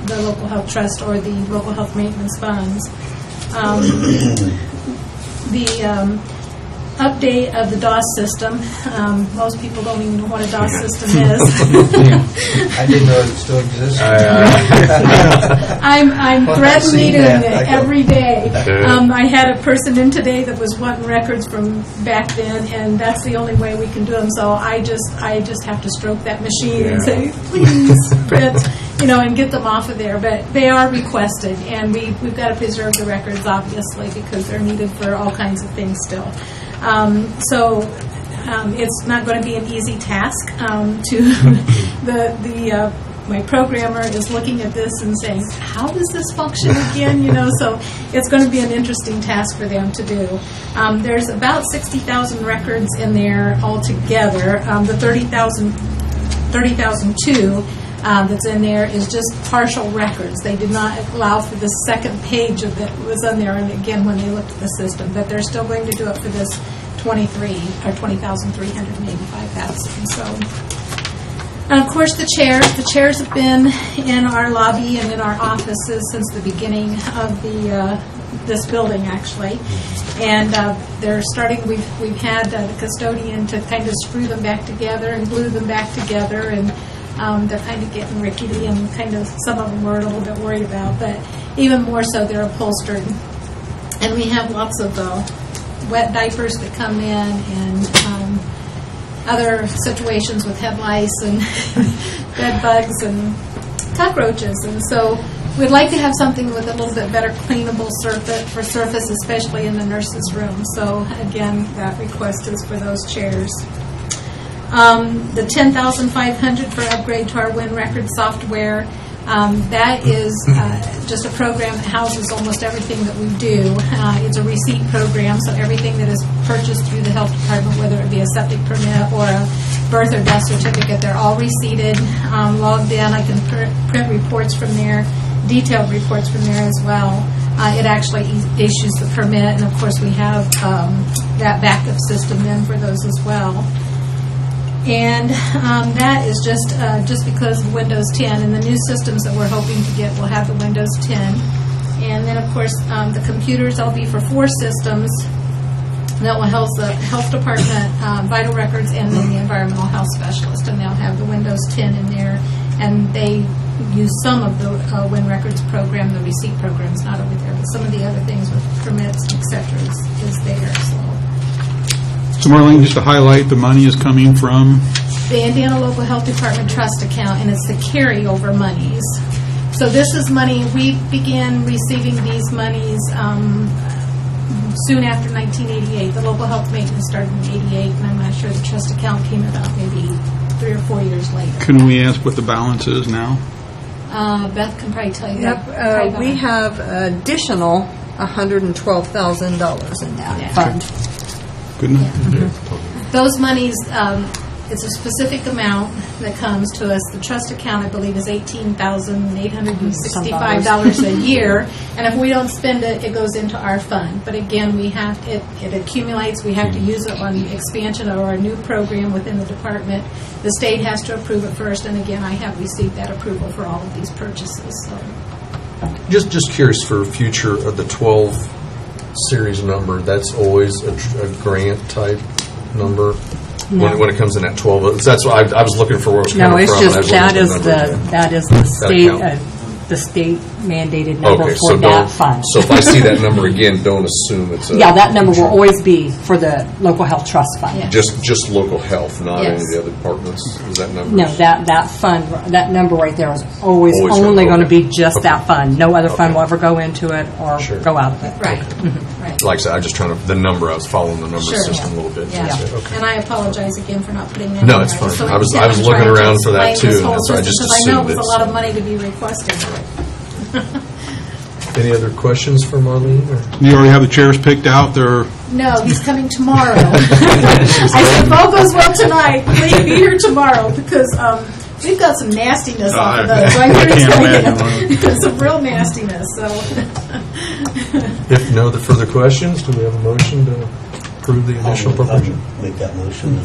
[SPEAKER 9] the local health trust or the local health maintenance funds. The update of the DOS system, most people don't even know what a DOS system is.
[SPEAKER 2] I didn't know it still existed.
[SPEAKER 9] I'm
[SPEAKER 2] Well, I've
[SPEAKER 9] threatening
[SPEAKER 2] seen
[SPEAKER 9] it
[SPEAKER 2] that.
[SPEAKER 9] every day. I had a person in today that was wanting records from back then, and that's the only way we can do them. So I just have to stroke that machine and say, please, print, and get them off of there. But they are requested, and we've got to preserve the records, obviously, because they're needed for all kinds of things still. It's not going to be an easy task. My programmer is looking at this and saying, "How does this function again?" So it's going to be an interesting task for them to do. There's about 60,000 records in there altogether. The 30,002 that's in there is just partial records. They did not allow for the second page of that was in there, and again, when they looked at the system, but they're still going to do it for this 20,385,000. So, and of course, the chairs have been in our lobby and in our offices since the beginning of this building, actually. And they're starting. We've had the custodian to kind of screw them back together and glue them back together, and they're kind of getting rickety, and kind of some of them we're a little bit worried about, but even more so, they're upholstered. And we have lots of wet diapers that come in, and other situations with head lice and bed bugs and cockroaches. And so we'd like to have something with a little bit better cleanable surface, especially in the nurses' room. So again, that request is for those chairs. The $10,500 for upgrade to our Win Record software. That is just a program that houses almost everything that we do. It's a receipt program, so everything that is purchased through the health department, whether it be a septic permit or a birth or death certificate, they're all receipted, logged in. I can print reports from there, detailed reports from there as well. It actually issues the permit, and of course we have that backup system then for those as well. And that is just because of Windows 10, and the new systems that we're hoping to get will have the Windows 10. And then, of course, the computers will be for 4 systems that will house the health department, vital records, and then the environmental health specialist, and they'll have the Windows 10 in there. And they use some of the Win Records program, the receipt program is not over there, but some of the other things with permits, et cetera, is there.
[SPEAKER 4] So Marlene, just to highlight, the money is coming from?
[SPEAKER 9] The Indiana Local Health Department Trust account, and it's the carryover monies. So this is money, we began receiving these monies soon after 1988. The local health maintenance started in 88, and I'm not sure the trust account came about maybe 3 or 4 years later.
[SPEAKER 4] Can we ask what the balance is now?
[SPEAKER 9] Beth can probably tell you
[SPEAKER 3] Yep,
[SPEAKER 9] that.
[SPEAKER 3] we have additional $112,000 in that fund.
[SPEAKER 4] Good enough?
[SPEAKER 9] Those monies, it's a specific amount that comes to us. The trust account, I believe, is $18,865 a year, and if we don't spend it, it goes into our fund. But again, it accumulates. We have to use it on the expansion of our new program within the department. The state has to approve it first, and again, I have received that approval for all of these purchases. So.
[SPEAKER 1] Just curious for future of the 12 series number, that's always a grant type number?
[SPEAKER 3] No.
[SPEAKER 1] When it comes in at 12, that's why I was looking for where it was
[SPEAKER 3] No,
[SPEAKER 1] coming
[SPEAKER 3] it's
[SPEAKER 1] from. and I
[SPEAKER 3] just,
[SPEAKER 1] was looking at the number.
[SPEAKER 3] that is the state,
[SPEAKER 1] account.
[SPEAKER 3] the state mandated number
[SPEAKER 1] Okay,
[SPEAKER 3] for
[SPEAKER 1] so
[SPEAKER 3] that
[SPEAKER 1] don't,
[SPEAKER 3] fund.
[SPEAKER 1] so if I see that number again, don't assume it's a...
[SPEAKER 3] Yeah, that number will always be for the local health trust fund.
[SPEAKER 9] Yeah.
[SPEAKER 1] Just local health, not any of
[SPEAKER 9] Yes.
[SPEAKER 1] the other departments? Is that number?
[SPEAKER 3] No, that fund, that number right there is always
[SPEAKER 1] Always
[SPEAKER 3] only
[SPEAKER 1] gonna-
[SPEAKER 3] going to be
[SPEAKER 1] okay.
[SPEAKER 3] just
[SPEAKER 1] Okay.
[SPEAKER 3] that fund. No other fund
[SPEAKER 1] Okay.
[SPEAKER 3] will ever go into it or
[SPEAKER 1] Sure.
[SPEAKER 3] go out of it.
[SPEAKER 9] Right. Right.
[SPEAKER 1] Like I said, I just trying to, the number, I was following the number
[SPEAKER 9] Sure.
[SPEAKER 1] system a little bit.
[SPEAKER 9] Yeah.
[SPEAKER 1] Okay.
[SPEAKER 9] And I apologize again for not putting that.
[SPEAKER 1] No,
[SPEAKER 9] in
[SPEAKER 1] it's
[SPEAKER 9] there.
[SPEAKER 1] fine.
[SPEAKER 9] So
[SPEAKER 1] I was
[SPEAKER 9] instead, I'm
[SPEAKER 1] looking
[SPEAKER 9] trying to
[SPEAKER 1] around for that,
[SPEAKER 9] explain this
[SPEAKER 1] too,
[SPEAKER 9] whole
[SPEAKER 1] and so I just
[SPEAKER 9] system, 'cause I know it
[SPEAKER 1] assumed
[SPEAKER 9] was a
[SPEAKER 1] it's-
[SPEAKER 9] lot of money to be requested.
[SPEAKER 1] Any other questions for Marlene? or-
[SPEAKER 4] You already have the chairs picked out, they're,
[SPEAKER 9] No, he's coming tomorrow. I said, if all goes well tonight, please be here tomorrow, because we've got some nastiness off of those. So I hear he's
[SPEAKER 4] can't
[SPEAKER 9] going to
[SPEAKER 4] imagine.
[SPEAKER 9] get some real nastiness, so.
[SPEAKER 1] If no further questions, do we have a motion to approve the additional appropriation?
[SPEAKER 10] Make that motion.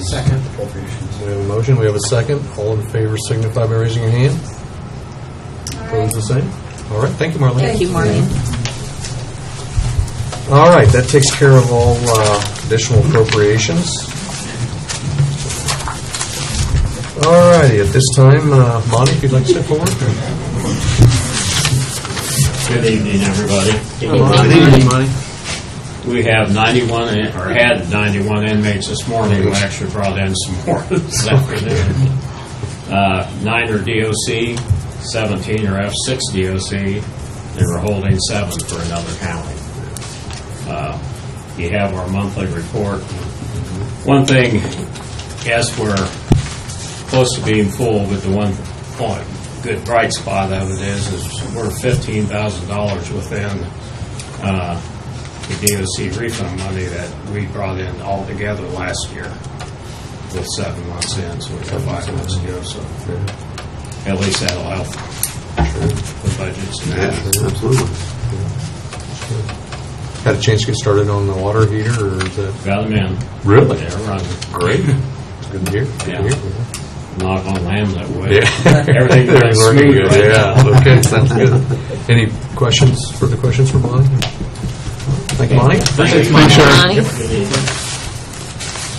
[SPEAKER 6] Second.
[SPEAKER 10] Appropriations.
[SPEAKER 1] We have a motion, we have a second. All in favor signify by raising your hand. Opposed, the same? All right, thank you, Marlene.
[SPEAKER 3] Thank you, Marlene.
[SPEAKER 1] All right, that takes care of all additional appropriations. All righty, at this time, Monty, if you'd like to step forward.
[SPEAKER 11] Good evening, everybody.
[SPEAKER 1] Good evening, Monty.
[SPEAKER 11] We have 91, or had 91 inmates this morning. We actually brought in some more this afternoon. 9 are DOC, 17 are F6 DOC, and we're holding 7 for another county. You have our monthly report. One thing, yes, we're close to being full, but the one point, good bright spot of it is we're $15,000 within the DOC refund money that we brought in altogether last year with 7 months in, so we got 5 months to go, so at least that'll help the budgets and that.
[SPEAKER 1] Absolutely. Had a chance to get started on the water heater, or is that...
[SPEAKER 11] Got them in.
[SPEAKER 1] Really?
[SPEAKER 11] They're running.
[SPEAKER 1] Great. Good to hear. Good to
[SPEAKER 11] Yeah.
[SPEAKER 1] hear.
[SPEAKER 11] Knock on land that way.
[SPEAKER 1] Yeah.
[SPEAKER 11] Everything's running
[SPEAKER 1] Everything's working
[SPEAKER 11] smooth
[SPEAKER 1] good.
[SPEAKER 11] right
[SPEAKER 1] Yeah.
[SPEAKER 11] now.
[SPEAKER 1] Okay, sounds good. Any questions, further questions for Monty? Thank you, Monty.
[SPEAKER 11] Thanks,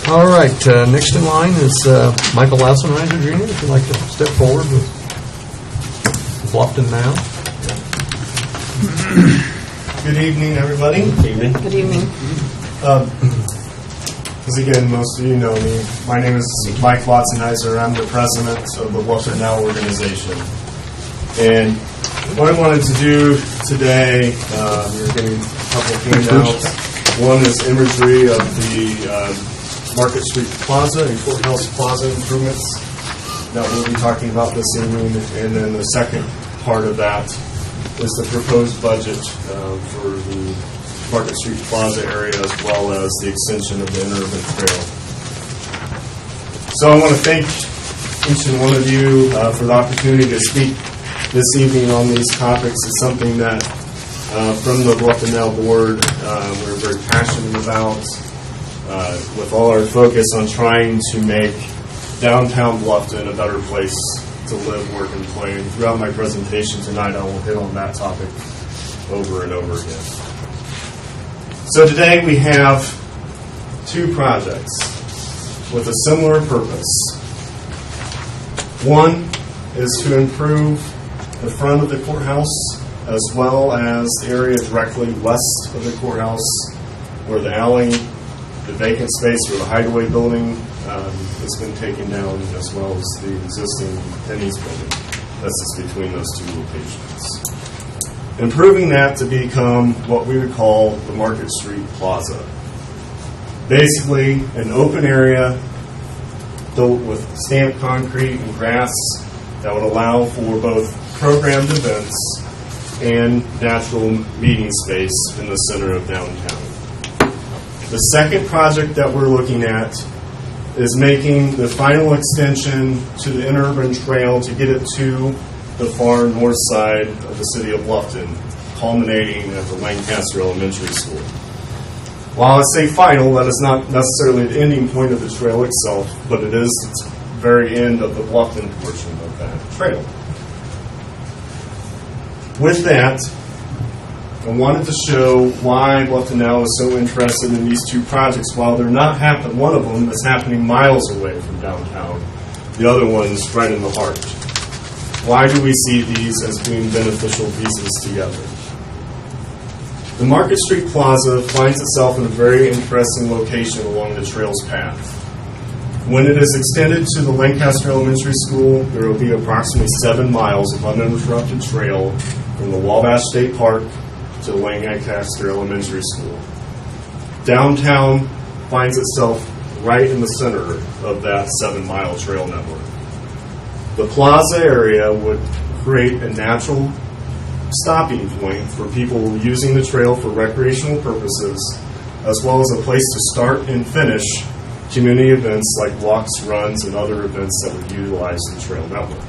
[SPEAKER 1] All right, next in line is Michael Lassenreiser Jr., if you'd like to step forward with Bluffton Now.
[SPEAKER 12] Good evening, everybody.
[SPEAKER 3] Good evening.
[SPEAKER 12] As again, most of you know me. My name is Mike Latzenheiser. I'm the president of the Bluffton Now organization. And what I wanted to do today, you're getting a couple of handouts. One is imagery of the Market Street Plaza and Courthouse Plaza improvements that we'll be talking about this evening. And then the second part of that is the proposed budget for the Market Street Plaza area, as well as the extension of the Interurban Trail. So I want to thank each and one of you for the opportunity to speak this evening on these topics. It's something that from the Bluffton Now board we're very passionate about, with all our focus on trying to make downtown Bluffton a better place to live, work, and play. And throughout my presentation tonight, I will hit on that topic over and over again. So today we have 2 projects with a similar purpose. One is to improve the front of the courthouse, as well as the area directly west of the courthouse, where the alley, the vacant space where the Hideaway building has been taken down, as well as the existing Penny's building. That's just between those 2 locations. Improving that to become what we would call the Market Street Plaza. Basically, an open area built with stamped concrete and grass that would allow for both programmed events and natural meeting space in the center of downtown. The second project that we're looking at is making the final extension to the interurban trail to get it to the far north side of the city of Bluffton, culminating at the Lancaster Elementary School. While I say final, that is not necessarily the ending point of the trail itself, but it is the very end of the Bluffton portion of that trail. With that, I wanted to show why Bluffton Now is so interested in these two projects. While they're not happening, one of them is happening miles away from downtown. The other one's right in the heart. Why do we see these as being beneficial pieces together? The Market Street Plaza finds itself in a very interesting location along the trail's path. When it is extended to the Lancaster Elementary School, there will be approximately 7 miles of uninterrupted trail from the Wabash State Park to the Lancaster Elementary School. Downtown finds itself right in the center of that 7-mile trail network. The plaza area would create a natural stopping point for people using the trail for recreational purposes, as well as a place to start and finish community events like walks, runs, and other events that would utilize the trail network.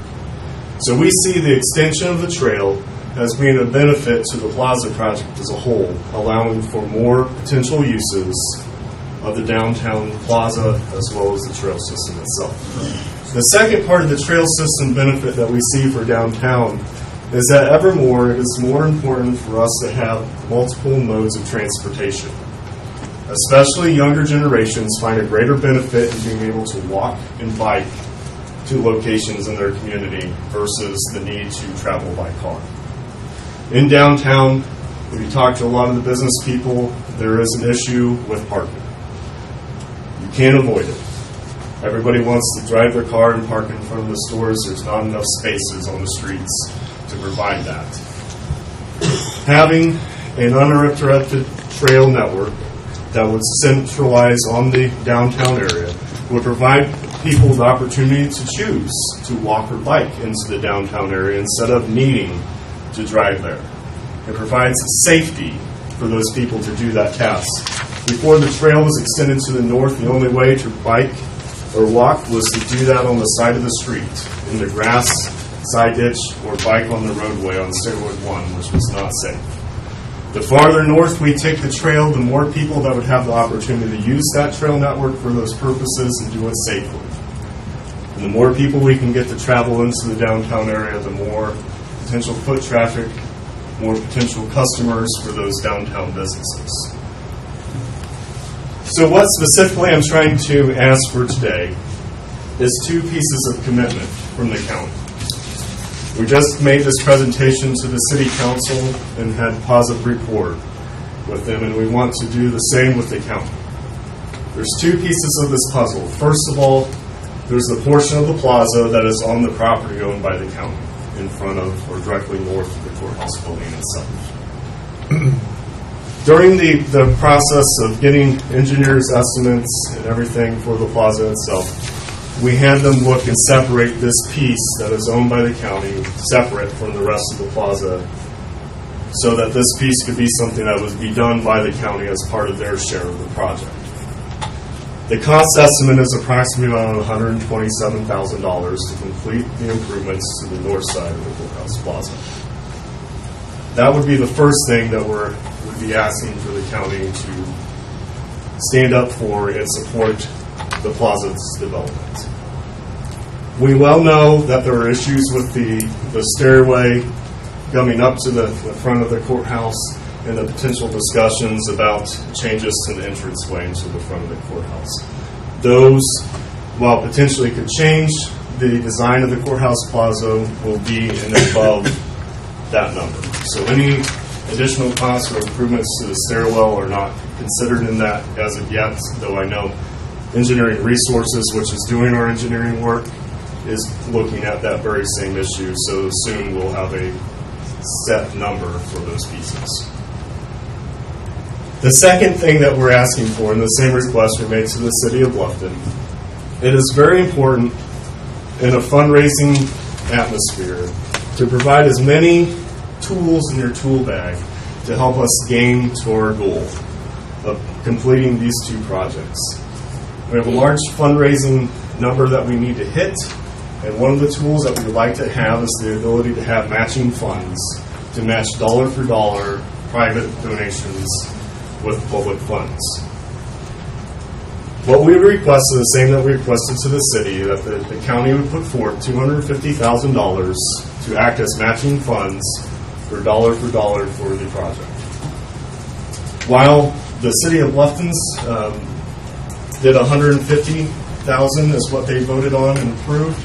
[SPEAKER 12] So we see the extension of the trail as being a benefit to the Plaza project as a whole, allowing for more potential uses of the downtown plaza as well as the trail system itself. The second part of the trail system benefit that we see for downtown is that evermore it is more important for us to have multiple modes of transportation. Especially younger generations find a greater benefit in being able to walk and bike to locations in their community versus the need to travel by car. In downtown, if you talk to a lot of the business people, there is an issue with parking. You can't avoid it. Everybody wants to drive their car and park in front of the stores. There's not enough spaces on the streets to provide that. Having an uninterrupted trail network that would centralize on the downtown area would provide people the opportunity to choose to walk or bike into the downtown area instead of needing to drive there. It provides safety for those people to do that task. Before the trail was extended to the north, the only way to bike or walk was to do that on the side of the street, in the grass, side ditch, or bike on the roadway on Stairwood 1, which was not safe. The farther north we take the trail, the more people that would have the opportunity to use that trail network for those purposes and do it safely. And the more people we can get to travel into the downtown area, the more potential foot traffic, more potential customers for those downtown businesses. So what specifically I'm trying to ask for today is 2 pieces of commitment from the county. We just made this presentation to the City Council and had positive rapport with them, and we want to do the same with the county. There's 2 pieces of this puzzle. First of all, there's the portion of the plaza that is on the property owned by the county, in front of or directly north of the courthouse building itself. During the process of getting engineers' estimates and everything for the plaza itself, we had them look and separate this piece that is owned by the county separate from the rest of the plaza so that this piece could be something that would be done by the county as part of their share of the project. The cost estimate is approximately around $127,000 to complete the improvements to the north side of the courthouse plaza. That would be the first thing that we'd be asking for the county to stand up for and support the plaza's development. We well know that there are issues with the stairway coming up to the front of the courthouse and the potential discussions about changes to the entranceway into the front of the courthouse. Those, while potentially could change, the design of the courthouse plaza will be in above that number. So any additional costs or improvements to the stairwell are not considered in that as of yet, though I know Engineering Resources, which is doing our engineering work, is looking at that very same issue. So soon we'll have a set number for those pieces. The second thing that we're asking for in the same request we made to the City of Bluffton, it is very important in a fundraising atmosphere to provide as many tools in your tool bag to help us gain to our goal. of completing these two projects. We have a large fundraising number that we need to hit, and one of the tools that we would like to have is the ability to have matching funds to match dollar for dollar private donations with public funds. What we request is the same that we requested to the city, that the county would put forth $250,000 to act as matching funds for dollar for the project. While the city of Bluffton's did $150,000 is what they voted on and approved,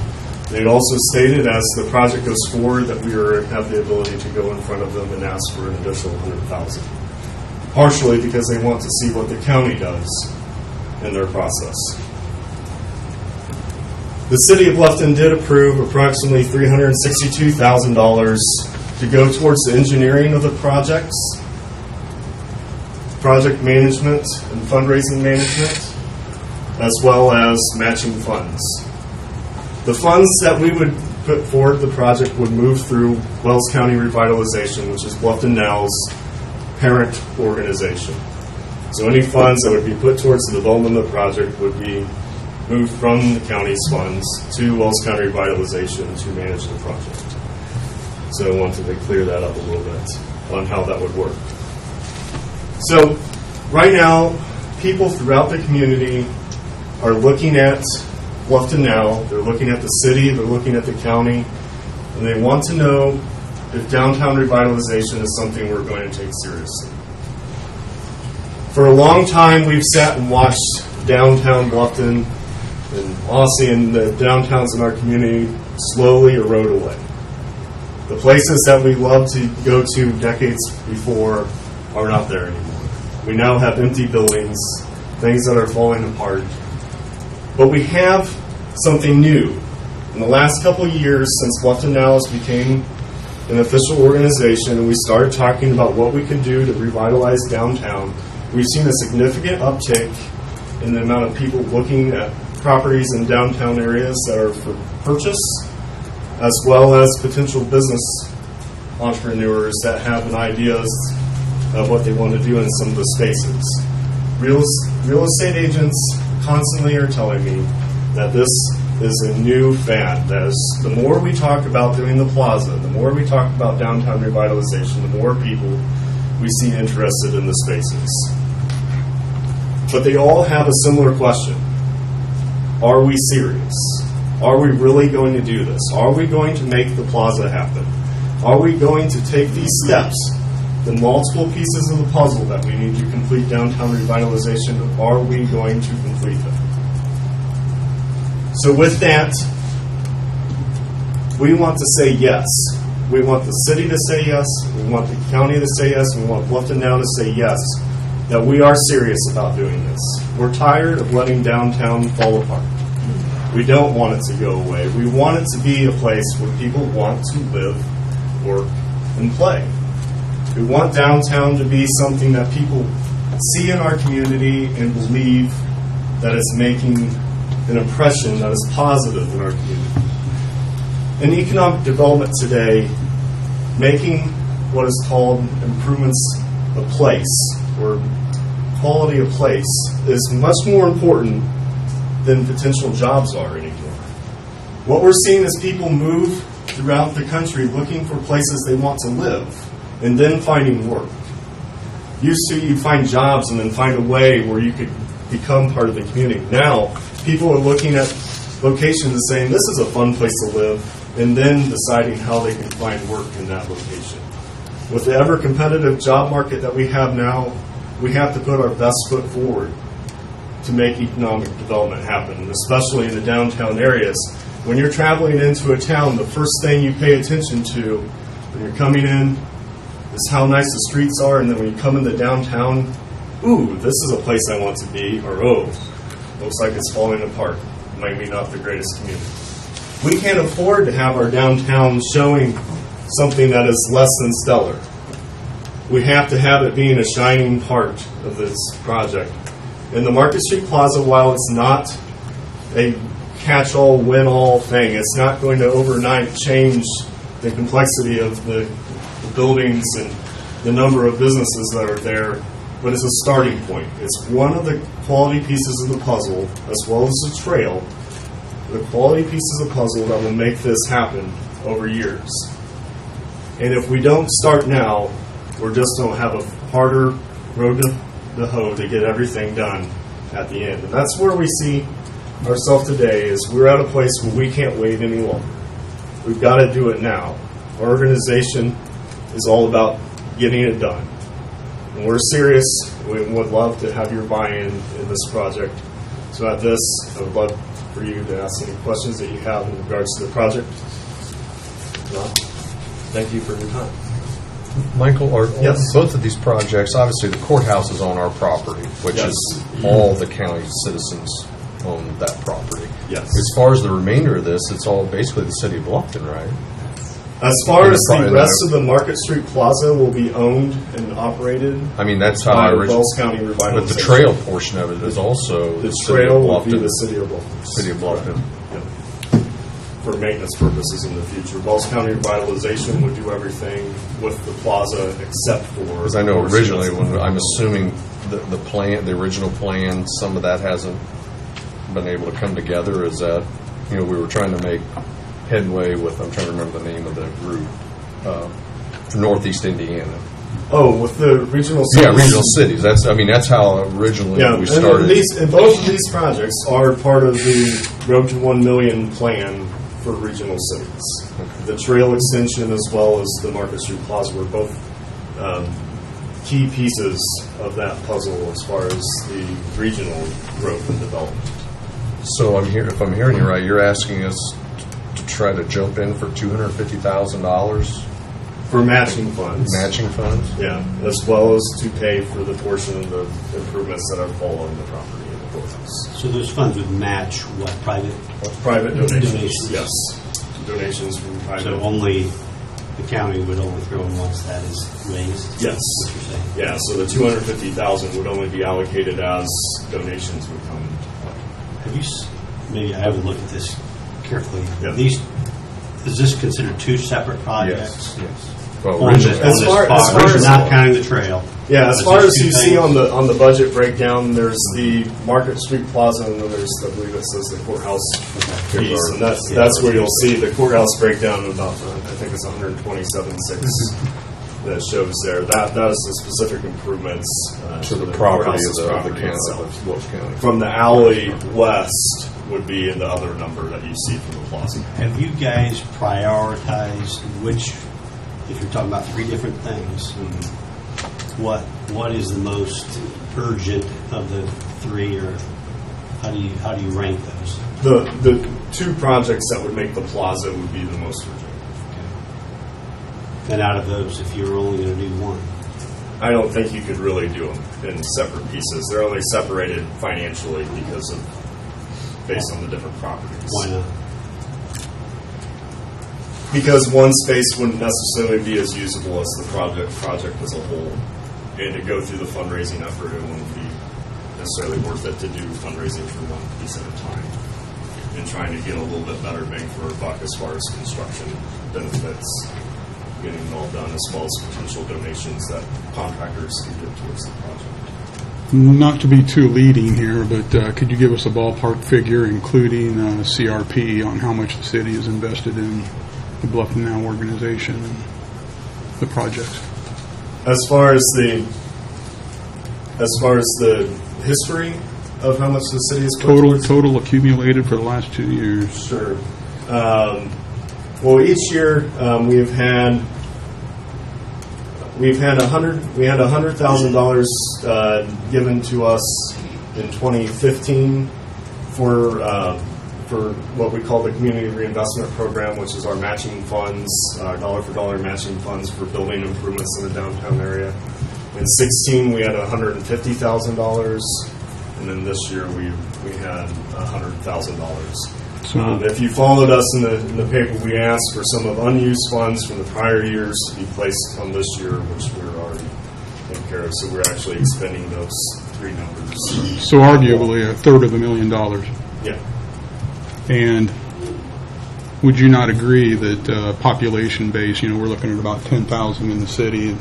[SPEAKER 12] they also stated as the project goes forward that we have the ability to go in front of them and ask for an additional $100,000. Partially because they want to see what the county does in their process. The city of Bluffton did approve approximately $362,000 to go towards the engineering of the projects, project management and fundraising management, as well as matching funds. The funds that we would put forward the project would move through Wells County Revitalization, which is Bluffton Now's parent organization. So any funds that would be put towards the development of the project would be moved from the county's funds to Wells County Revitalization to manage the project. So I wanted to clear that up a little bit on how that would work. So right now, people throughout the community are looking at Bluffton Now, they're looking at the city, they're looking at the county, and they want to know if downtown revitalization is something we're going to take seriously. For a long time, we've sat and watched downtown Bluffton and Aussie and the downtowns in our community slowly erode away. The places that we loved to go to decades before are not there anymore. We now have empty buildings, things that are falling apart. But we have something new. In the last couple of years, since Bluffton Now became an official organization and we started talking about what we could do to revitalize downtown, we've seen a significant uptick in the amount of people looking at properties in downtown areas that are for purchase, as well as potential business entrepreneurs that have an ideas of what they want to do in some of the spaces. Real estate agents constantly are telling me that this is a new fad. That is, the more we talk about doing the plaza, the more we talk about downtown revitalization, the more people we see interested in the spaces. But they all have a similar question. Are we serious? Are we really going to do this? Are we going to make the plaza happen? Are we going to take these steps, the multiple pieces of the puzzle that we need to complete downtown revitalization? Are we going to complete them? So with that, we want to say yes. We want the city to say yes. We want the county to say yes. We want Bluffton Now to say yes, that we are serious about doing this. We're tired of letting downtown fall apart. We don't want it to go away. We want it to be a place where people want to live, work, and play. We want downtown to be something that people see in our community and believe that it's making an impression that is positive in our community. In economic development today, making what is called improvements of place or quality of place is much more important than potential jobs are anymore. What we're seeing is people move throughout the country looking for places they want to live and then finding work. Used to, you find jobs and then find a way where you could become part of the community. Now, people are looking at locations and saying, this is a fun place to live, and then deciding how they can find work in that location. With the ever-competitive job market that we have now, we have to put our best foot forward to make economic development happen, and especially in the downtown areas. When you're traveling into a town, the first thing you pay attention to when you're coming in is how nice the streets are, and then when you come into downtown, ooh, this is a place I want to be, or oh, looks like it's falling apart. Maybe not the greatest community. We can't afford to have our downtown showing something that is less than stellar. We have to have it being a shining part of this project. And the Market Street Plaza, while it's not a catch-all, win-all thing, it's not going to overnight change the complexity of the buildings and the number of businesses that are there. but it's a starting point. It's one of the quality pieces of the puzzle, as well as the trail, the quality pieces of the puzzle that will make this happen over years. And if we don't start now, we're just going to have a harder road to hoe to get everything done at the end. And that's where we see ourselves today, is we're at a place where we can't wait any longer. We've got to do it now. Our organization is all about getting it done. And we're serious. We would love to have your buy-in in this project. So at this, I would love for you to ask any questions that you have in regards to the project. Well, thank you for your time.
[SPEAKER 1] Michael, are
[SPEAKER 12] Yes.
[SPEAKER 1] both of these projects, obviously the courthouse is on our property, which
[SPEAKER 12] Yes.
[SPEAKER 1] is all the county citizens own that property.
[SPEAKER 12] Yes.
[SPEAKER 1] As far as the remainder of this, it's all basically the city of Bluffton, right?
[SPEAKER 12] As far
[SPEAKER 1] And
[SPEAKER 12] as the
[SPEAKER 1] probably
[SPEAKER 12] rest
[SPEAKER 1] not-
[SPEAKER 12] of the Market Street Plaza will be owned and operated
[SPEAKER 1] I mean, that's how I
[SPEAKER 12] by the
[SPEAKER 1] originally.
[SPEAKER 12] Wells County Revitalization.
[SPEAKER 1] But the trail portion of it is also
[SPEAKER 12] The
[SPEAKER 1] city of
[SPEAKER 12] trail will be
[SPEAKER 1] Bluffton.
[SPEAKER 12] the city of Bluffton.
[SPEAKER 1] City of Bluffton.
[SPEAKER 12] Yep. For maintenance purposes in the future. Wells County Revitalization would do everything with the plaza except for.
[SPEAKER 1] Because I know originally, when I'm assuming the plan, the original plan, some of that hasn't been able to come together. Is that, we were trying to make headway with, I'm trying to remember the name of the group, for Northeast Indiana.
[SPEAKER 12] Oh, with the regional cities.
[SPEAKER 1] Yeah, regional cities. That's how originally
[SPEAKER 12] Yeah,
[SPEAKER 1] we
[SPEAKER 12] and
[SPEAKER 1] started.
[SPEAKER 12] and both of these projects are part of the Road to 1 Million plan for regional cities. The trail extension as well as the Market Street Plaza were both key pieces of that puzzle as far as the regional growth and development.
[SPEAKER 1] So if I'm hearing you right, you're asking us to try to jump in for $250,000
[SPEAKER 12] For matching funds.
[SPEAKER 1] matching funds?
[SPEAKER 12] Yeah, as well as to pay for the portion of the improvements that are fall on the property in the courthouse.
[SPEAKER 2] So those funds would match what, private?
[SPEAKER 12] Private donations.
[SPEAKER 2] Donations.
[SPEAKER 12] Yes. Donations from private.
[SPEAKER 2] So only, the county would only throw in once that is raised?
[SPEAKER 12] Yes.
[SPEAKER 2] What you're saying?
[SPEAKER 12] Yeah, so the $250,000 would only be allocated as donations would come.
[SPEAKER 2] Have you, maybe I haven't looked at this carefully.
[SPEAKER 12] Yeah.
[SPEAKER 2] Is this considered two separate projects?
[SPEAKER 1] Yes. Well,
[SPEAKER 2] On this,
[SPEAKER 1] originally,
[SPEAKER 12] As far as-
[SPEAKER 2] not counting the trail.
[SPEAKER 12] Yeah, as
[SPEAKER 2] Is
[SPEAKER 12] far
[SPEAKER 2] this
[SPEAKER 12] as
[SPEAKER 2] two
[SPEAKER 12] you see
[SPEAKER 2] things?
[SPEAKER 12] on the budget breakdown, there's the Market Street Plaza, and then there's, I believe it says the courthouse piece, and that's where you'll see the courthouse breakdown of about, I think it's 127.6 that shows there. That is the specific improvements
[SPEAKER 1] to the property of
[SPEAKER 12] courthouse's
[SPEAKER 1] the
[SPEAKER 12] property
[SPEAKER 1] county,
[SPEAKER 12] itself.
[SPEAKER 1] of Wells County.
[SPEAKER 12] From the alley west would be in the other number that you see from the plaza.
[SPEAKER 2] Have you guys prioritized which, if you're talking about three different things, what is the most urgent of the three, or how do you rank those?
[SPEAKER 12] The two projects that would make the plaza would be the most urgent.
[SPEAKER 2] And out of those, if you were only going to do one?
[SPEAKER 12] I don't think you could really do them in separate pieces. They're only separated financially because of, based on the different properties.
[SPEAKER 2] Why not?
[SPEAKER 12] Because one space wouldn't necessarily be as usable as the project as a whole. And to go through the fundraising effort, it wouldn't be necessarily worth it to do fundraising for one piece at a time. And trying to get a little bit better bang for our buck as far as construction benefits, getting it all done, as well as potential donations that contractors can give towards the project.
[SPEAKER 4] Not to be too leading here, but could you give us a ballpark figure, including CRP, on how much the city has invested in the Bluffton Now organization and the projects?
[SPEAKER 12] As far as the history of how much the city has put towards
[SPEAKER 4] Total accumulated for the last 2 years.
[SPEAKER 12] Sure. Well, each year we've had $100,000 given to us in 2015 for what we call the Community Reinvestment Program, which is our matching funds, dollar for dollar matching funds for building improvements in the downtown area. In 2016 we had $150,000, and then this year we had $100,000.
[SPEAKER 4] So,
[SPEAKER 12] If you followed us in the paper, we asked for some of unused funds from the prior years to be placed on this year, which we're already taking care of. So we're actually expending those three numbers.
[SPEAKER 4] so arguably $250,000.
[SPEAKER 12] Yeah.
[SPEAKER 4] And would you not agree that population base, we're looking at about 10,000 in the city,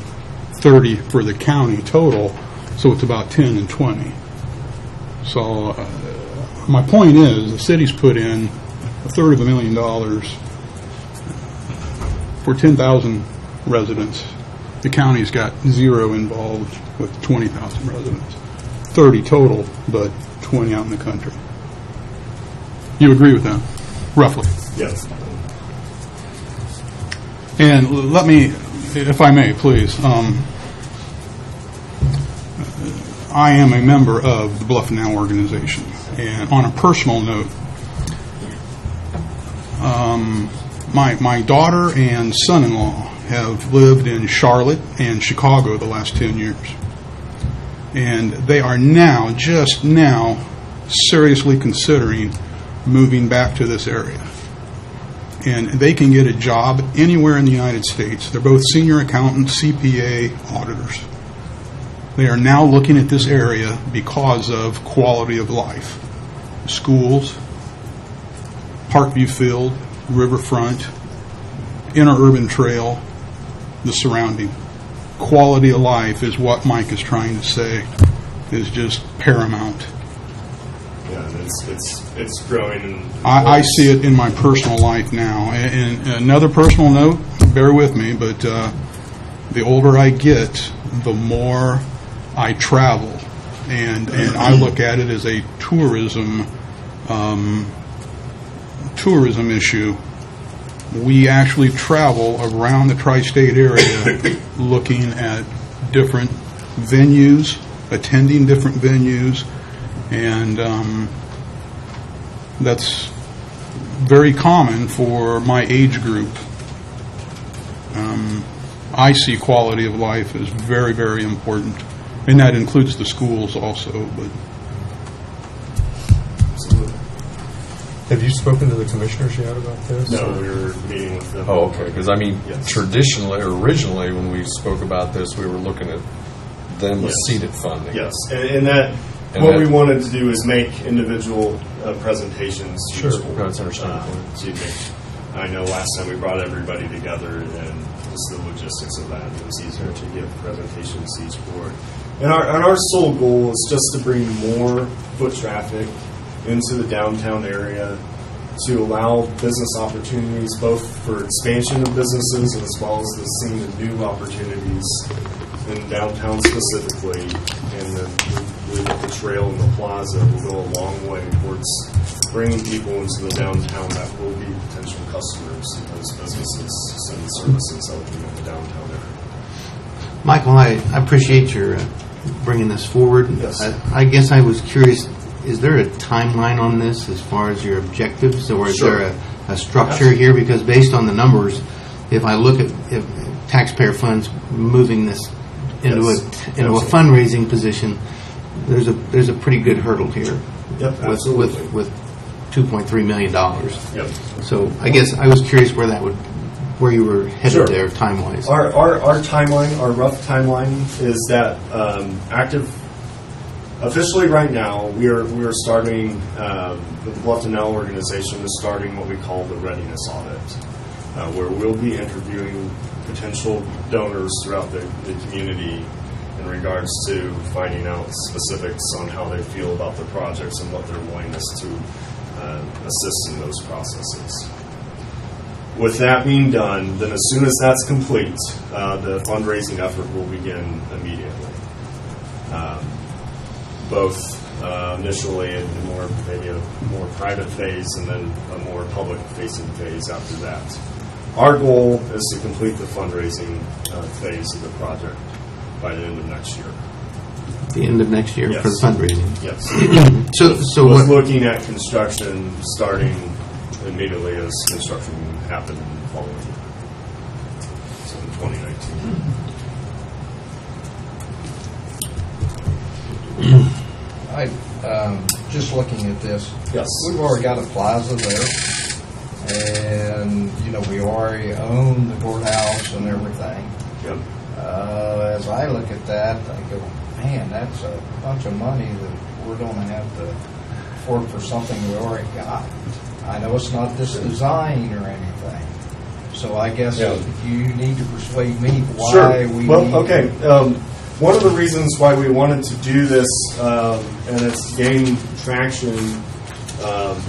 [SPEAKER 4] 30 for the county total, So it's about 10 and 20. So my point is, the city's put in $250,000 for 10,000 residents. The county's got 0 involved with 20,000 residents. 30 total, but 20 out in the country. You agree with that, roughly?
[SPEAKER 12] Yes.
[SPEAKER 4] And let me, if I may, please, I am a member of the Bluff Now organization. And on a personal note, my daughter and son-in-law have lived in Charlotte and Chicago the last 10 years. And they are now, just now, seriously considering moving back to this area. And they can get a job anywhere in the United States. They're both senior accountants, CPA, auditors. They are now looking at this area because of quality of life. Schools, Parkview Field, Riverfront, interurban trail, the surrounding. Quality of life is what Mike is trying to say is just paramount.
[SPEAKER 12] Yeah, and it's growing. And
[SPEAKER 4] I see it in my personal life now. And another personal note, bear with me, but the older I get, the more I travel. And I look at it as a tourism issue. We actually travel around the tri-state area looking at different venues, attending different venues, and that's very common for my age group. I see quality of life as very, very important, and that includes the schools also. But
[SPEAKER 12] Absolutely.
[SPEAKER 1] Have you spoken to the commissioners yet about this?
[SPEAKER 12] No, we were meeting with them.
[SPEAKER 1] Oh, okay, because I mean,
[SPEAKER 12] Yes.
[SPEAKER 1] traditionally, or originally, when we spoke about this, we were looking at them with
[SPEAKER 12] Yes.
[SPEAKER 1] seated funding.
[SPEAKER 12] Yes, and that,
[SPEAKER 1] And
[SPEAKER 12] what
[SPEAKER 1] that-
[SPEAKER 12] we wanted to do is make individual presentations to
[SPEAKER 1] Sure,
[SPEAKER 12] the board.
[SPEAKER 1] that's understandable.
[SPEAKER 12] I know last time we brought everybody together, and just the logistics of that, it was easier to give presentations to each board. And our sole goal is just to bring more foot traffic into the downtown area, to allow business opportunities, both for expansion of businesses as well as the seeing of new opportunities in downtown specifically. And then we believe that the trail and the plaza will go a long way towards bringing people into the downtown that will be potential customers of those businesses and services that will be in the downtown area.
[SPEAKER 2] Michael, I appreciate your bringing this forward.
[SPEAKER 12] Yes.
[SPEAKER 2] I guess I was curious, is there a timeline on this as far as your objectives, or is
[SPEAKER 12] Sure.
[SPEAKER 2] there a structure here? Because based on the numbers, if I look at if taxpayer funds moving this into
[SPEAKER 12] Yes.
[SPEAKER 2] a fundraising position, there's a pretty good hurdle here.
[SPEAKER 12] Yep, absolutely.
[SPEAKER 2] With $2.3 million.
[SPEAKER 12] Yep.
[SPEAKER 2] So I guess I was curious where you were headed
[SPEAKER 12] Sure.
[SPEAKER 2] there time-wise.
[SPEAKER 12] Our timeline, our rough timeline is that officially right now, we are starting, the Bluff to Now organization is starting what we call the readiness audit, where we'll be interviewing potential donors throughout the community in regards to finding out specifics on how they feel about the projects and what their willingness to assist in those processes. With that being done, then as soon as that's complete, the fundraising effort will begin immediately. Both initially in maybe a more private phase and then a more public-facing phase after that. Our goal is to complete the fundraising phase of the project by the end of next year.
[SPEAKER 2] The end of next year
[SPEAKER 12] Yes.
[SPEAKER 2] for the fundraising.
[SPEAKER 12] Yes.
[SPEAKER 2] So
[SPEAKER 12] We're
[SPEAKER 2] what?
[SPEAKER 12] looking at construction starting immediately as construction happened in the following year. So in 2019.
[SPEAKER 10] Just looking at this,
[SPEAKER 12] Yes.
[SPEAKER 10] we've already got a plaza there, and, we already own the courthouse and everything.
[SPEAKER 12] Yep.
[SPEAKER 10] As I look at that, I go, man, that's a bunch of money that we're going to have to afford for something we already got. I know it's not this design or anything, so I guess
[SPEAKER 12] Yeah.
[SPEAKER 10] you need to persuade me why
[SPEAKER 12] Sure.
[SPEAKER 10] we
[SPEAKER 12] Well,
[SPEAKER 10] need
[SPEAKER 12] okay. one of the reasons why we wanted to do this, and it's gained traction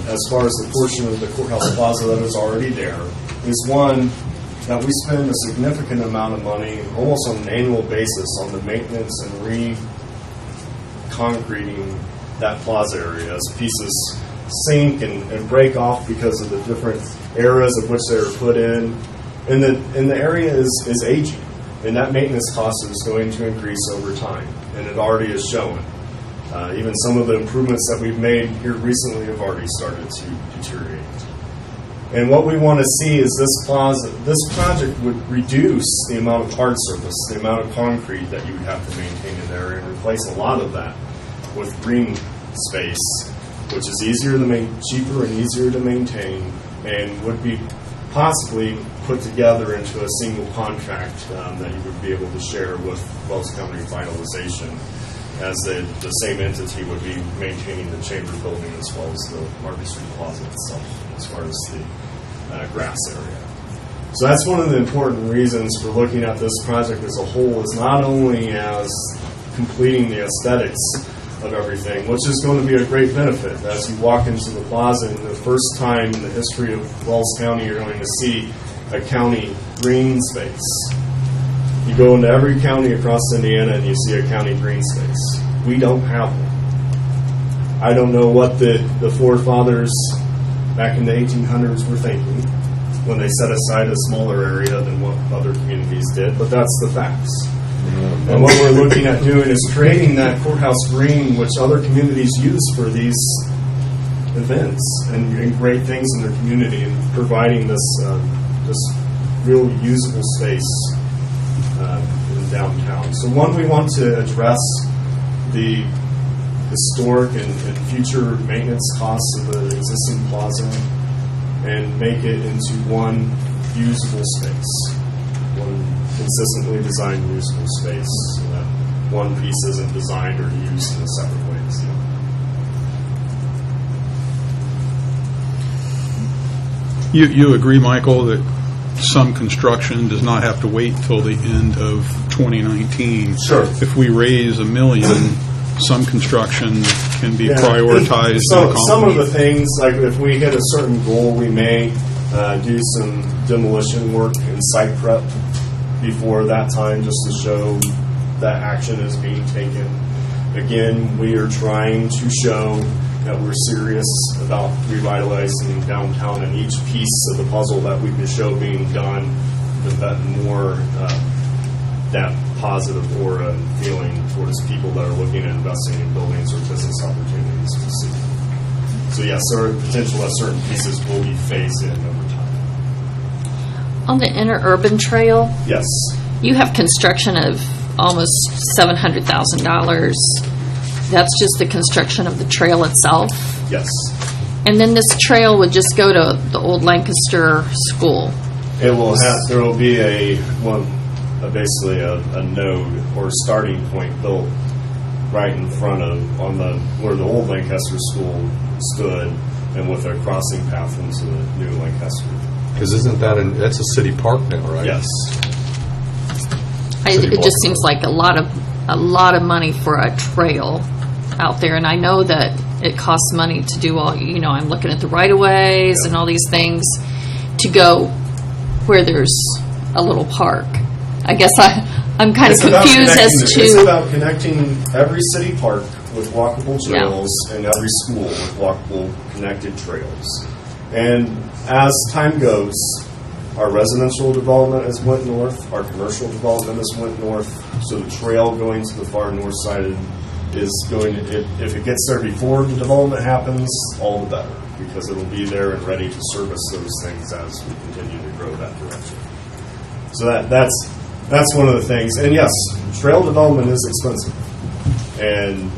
[SPEAKER 12] as far as the portion of the courthouse plaza that is already there, is one, that we spend a significant amount of money, almost on an annual basis, on the maintenance and re-concreting that plaza area as pieces sink and break off because of the different eras of which they were put in. And the area is aging, and that maintenance cost is going to increase over time, and it already is showing. Even some of the improvements that we've made here recently have already started to deteriorate. And what we want to see is this project would reduce the amount of hard surface, the amount of concrete that you would have to maintain in there, and replace a lot of that with green space, which is cheaper and easier to maintain, and would be possibly put together into a single contract that you would be able to share with Wells County Vitalization, as the same entity would be maintaining the chamber building as well as the Market Street Plaza itself, as far as the grass area. So that's one of the important reasons for looking at this project as a whole, is not only as completing the aesthetics of everything, which is going to be a great benefit. As you walk into the plaza, and the first time in the history of Wells County, you're going to see a county green space. You go into every county across Indiana and you see a county green space. We don't have one. I don't know what the forefathers back in the 1800s were thinking when they set aside a smaller area than what other communities did, but that's the facts. And what we're looking at doing is creating that courthouse green, which other communities use for these events and great things in their community, and providing this real usable space in downtown. So one, we want to address the historic and future maintenance costs of the existing plaza and make it into one usable space, one consistently designed usable space, so that one piece isn't designed or used in separate ways.
[SPEAKER 4] You agree, Michael, that some construction does not have to wait till the end of 2019?
[SPEAKER 12] Sure.
[SPEAKER 4] If we raise $1 million, some construction can be prioritized.
[SPEAKER 12] So some of the things, like if we hit a certain goal, we may do some demolition work and site prep before that time, just to show that action is being taken. Again, we are trying to show that we're serious about revitalizing downtown, and each piece of the puzzle that we can show being done, that more that positive aura and feeling towards people that are looking at investing in buildings or business opportunities to see. So yes, there are potential that certain pieces will be phased in over time.
[SPEAKER 13] On the interurban trail,
[SPEAKER 12] Yes.
[SPEAKER 13] you have construction of almost $700,000. That's just the construction of the trail itself.
[SPEAKER 12] Yes.
[SPEAKER 13] And then this trail would just go to the old Lancaster School.
[SPEAKER 12] It will have. There will be basically a node or starting point built right in front of where the old Lancaster School stood, and with a crossing path into the new Lancaster.
[SPEAKER 1] Because isn't that's a city park now, right?
[SPEAKER 12] Yes.
[SPEAKER 13] It just seems like a lot of money for a trail out there, and I know that it costs money to do all. I'm looking at the right-of-ways and all these things to go where there's a little park. I guess I'm kind of confused as to.
[SPEAKER 12] It's about connecting every city park with walkable trails and every school with walkable connected trails. And as time goes, our residential development has went north, our commercial development has went north, so the trail going to the far north side is going to, if it gets there before the development happens, all the better, because it will be there and ready to service those things as we continue to grow that direction. So that's one of the things. And yes, trail development is expensive. And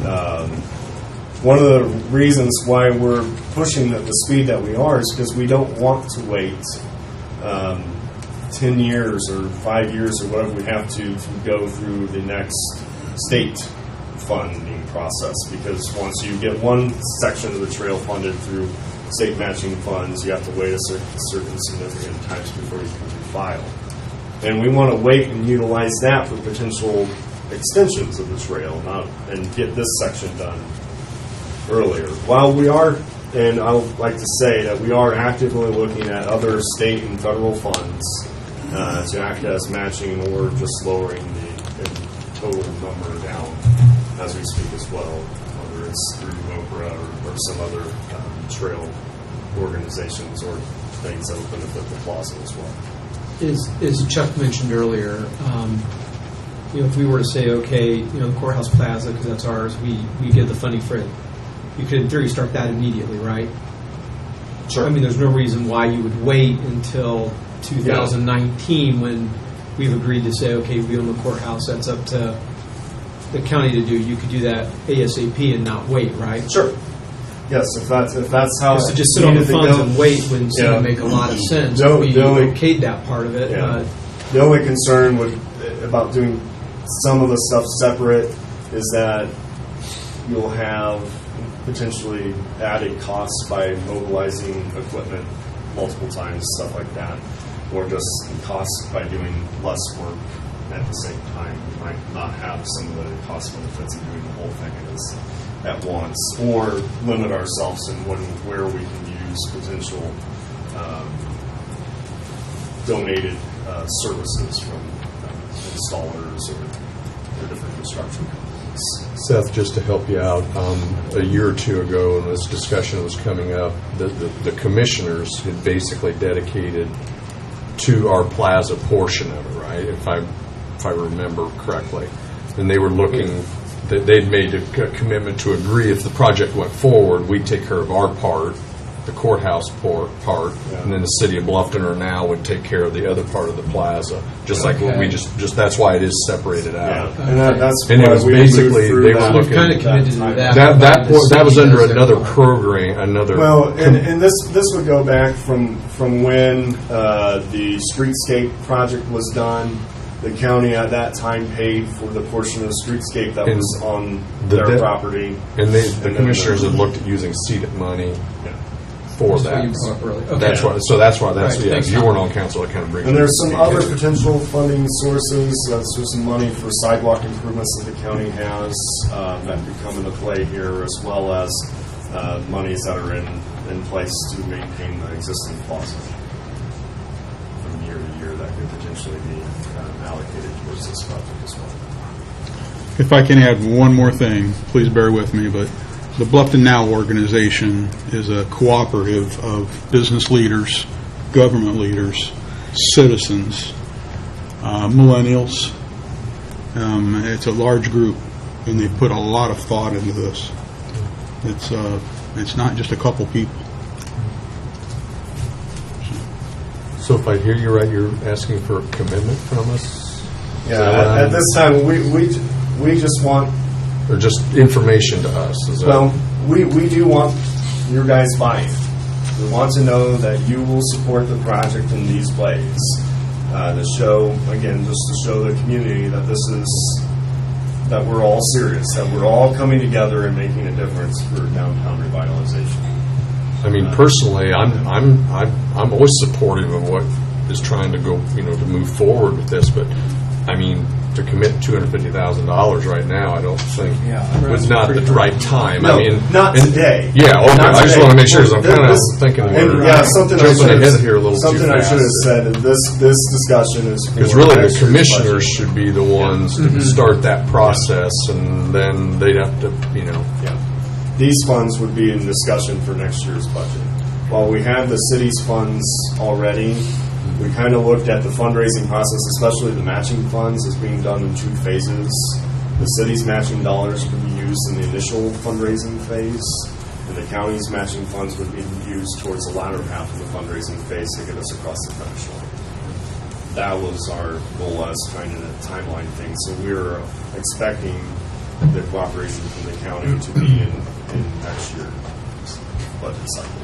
[SPEAKER 12] one of the reasons why we're pushing at the speed that we are is because we don't want to wait 10 years or 5 years or whatever we have to go through the next state funding process. Because once you get one section of the trail funded through state matching funds, you have to wait a certain significant times before you can file. And we want to wait and utilize that for potential extensions of the trail, and get this section done earlier. While we are, and I would like to say that we are actively looking at other state and federal funds to act as matching or just lowering the total number down as we speak as well, whether it's through OPRA or some other trail organizations or things that will benefit the plaza as well.
[SPEAKER 8] As Chuck mentioned earlier, if we were to say, okay, the Courthouse Plaza, because that's ours, we get the funding for it, you could in theory start that immediately, right?
[SPEAKER 12] Sure.
[SPEAKER 8] I mean, there's no reason why you would wait until 2019 when we've agreed to say, okay, we own the courthouse, that's up to the county to do. You could do that ASAP and not wait, right?
[SPEAKER 12] Sure. Yes, if that's how
[SPEAKER 8] to just sit on the funds and wait wouldn't seem to make a lot of sense.
[SPEAKER 12] The
[SPEAKER 8] We
[SPEAKER 12] only-
[SPEAKER 8] okayed that part of it.
[SPEAKER 12] Yeah. The only concern about doing some of the stuff separate is that you'll have potentially added costs by mobilizing equipment multiple times, stuff like that, or just costs by doing less work at the same time. We might not have some of the cost benefits of doing the whole thing at once, or limit ourselves in where we can use potential donated services from installers or different construction companies.
[SPEAKER 1] Seth, just to help you out, a year or two ago when this discussion was coming up, the commissioners had basically dedicated to our plaza portion of it, right? If I remember correctly. And they were looking, they'd made a commitment to agree if the project went forward, we'd take care of our part, the courthouse part, and then the city of Bluffton now would take care of the other part of the plaza. Just like what we just that's why it is separated out.
[SPEAKER 12] Yeah. And that's
[SPEAKER 1] and it
[SPEAKER 12] why
[SPEAKER 1] was
[SPEAKER 12] we
[SPEAKER 1] basically
[SPEAKER 12] moved through
[SPEAKER 1] they were
[SPEAKER 12] that.
[SPEAKER 1] looking
[SPEAKER 8] kind of committed to that.
[SPEAKER 1] that was under another program, another.
[SPEAKER 12] Well, and this would go back from when the streetscape project was done. The county at that time paid for the portion of the streetscape that was on their property.
[SPEAKER 1] And the commissioners had looked at using seeded money for that. That's why. So that's why. That's
[SPEAKER 8] Right,
[SPEAKER 1] you weren't on council. That kind of brings.
[SPEAKER 12] And there's some other potential funding sources. There's some money for sidewalk improvements that the county has that could come into play here, as well as monies that are in place to maintain the existing plaza from year to year that could potentially be allocated towards this project as well.
[SPEAKER 4] If I can add one more thing, please bear with me, but the Bluffton Now organization is a cooperative of business leaders, government leaders, citizens, millennials. It's a large group, and they put a lot of thought into this. It's not just a couple people.
[SPEAKER 1] So if I hear you right, you're asking for a commitment from us?
[SPEAKER 12] Yeah. At this time, we just want.
[SPEAKER 1] Or just information to us?
[SPEAKER 12] Well, we do want your guys' buy-in. We want to know that you will support the project in these ways. To show, again, just to show the community that that we're all serious, that we're all coming together and making a difference for downtown revitalization.
[SPEAKER 1] I mean, personally, I'm always supportive of what is trying to go, to move forward with this. But I mean, to commit $250,000 right now, I don't think was not the right time.
[SPEAKER 12] No,
[SPEAKER 1] I mean,
[SPEAKER 12] not today.
[SPEAKER 1] Yeah, okay.
[SPEAKER 12] Not
[SPEAKER 1] I just
[SPEAKER 12] today.
[SPEAKER 1] want to make sure. 'Cause I'm kind of thinking
[SPEAKER 12] And,
[SPEAKER 1] we're
[SPEAKER 12] something I
[SPEAKER 1] jumping
[SPEAKER 12] should
[SPEAKER 1] ahead
[SPEAKER 12] have
[SPEAKER 1] here a little too
[SPEAKER 12] something I
[SPEAKER 1] fast.
[SPEAKER 12] should have said. This discussion is
[SPEAKER 1] Because
[SPEAKER 12] for
[SPEAKER 1] really,
[SPEAKER 12] next
[SPEAKER 1] the
[SPEAKER 12] year's
[SPEAKER 1] commissioners
[SPEAKER 12] budget.
[SPEAKER 1] should be the ones to start that process, and then they'd have to,
[SPEAKER 12] Yeah. These funds would be in discussion for next year's budget. While we have the city's funds already, we kind of looked at the fundraising process, especially the matching funds, as being done in 2 phases. The city's matching dollars would be used in the initial fundraising phase, and the county's matching funds would be used towards the latter half of the fundraising phase to get us across the finish line. That was our goal as kind of a timeline thing. So we were expecting the cooperation from the county to be in next year's budget cycle.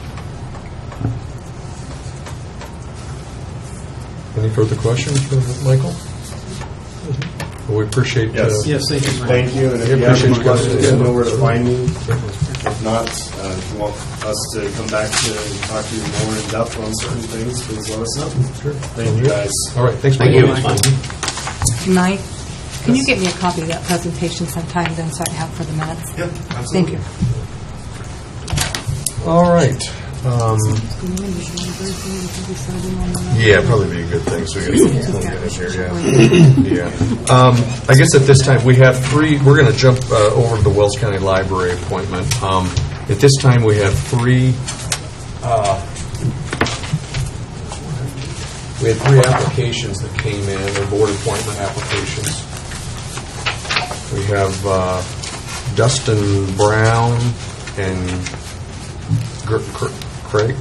[SPEAKER 1] Any further questions for Michael? Well, we appreciate.
[SPEAKER 12] Yes,
[SPEAKER 8] thank you.
[SPEAKER 12] Thank you. And if you have any questions, you know where to find me. If not, if you want us to come back to talk to you more in depth on certain things, please let us know.
[SPEAKER 1] Sure.
[SPEAKER 12] Thank you, guys.
[SPEAKER 1] All right. Thanks,
[SPEAKER 11] Thank
[SPEAKER 1] Michael.
[SPEAKER 11] you.
[SPEAKER 3] Good night. Can you get me a copy of that presentation sometime then so I have it for the minutes?
[SPEAKER 12] Yep,
[SPEAKER 3] Thank you.
[SPEAKER 1] All right. Yeah, probably be a good thing, so we get in here, yeah. I guess at this time, we have three, we're going to jump over to the Wells County Library appointment. At this time, we have three applications that came in, they're board appointment applications. We have Dustin Brown and Greg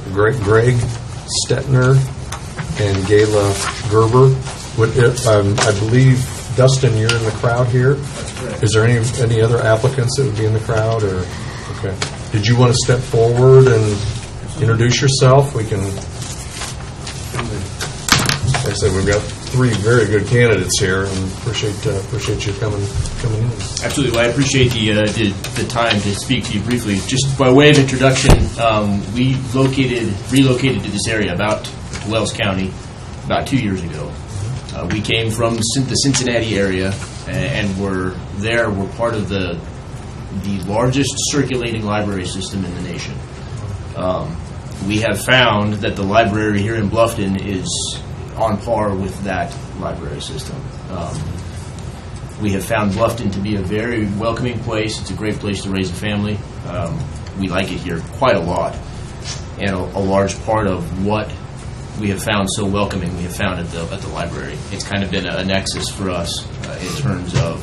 [SPEAKER 1] Stetner and Gayla Gerber. I believe, Dustin, you're in the crowd here. Is there any other applicants that would be in the crowd? Or okay, did you want to step forward and introduce yourself? We can. Like I said, we've got three very good candidates here, and appreciate you coming in.
[SPEAKER 14] Absolutely. Well, I appreciate the time to speak to you briefly. Just by way of introduction, we relocated to this area, to Wells County, about 2 years ago. We came from the Cincinnati area, and we're part of the largest circulating library system in the nation. We have found that the library here in Bluffton is on par with that library system. We have found Bluffton to be a very welcoming place. It's a great place to raise a family. We like it here quite a lot. And a large part of what we have found so welcoming, we have found at the library. It's kind of been a nexus for us in terms of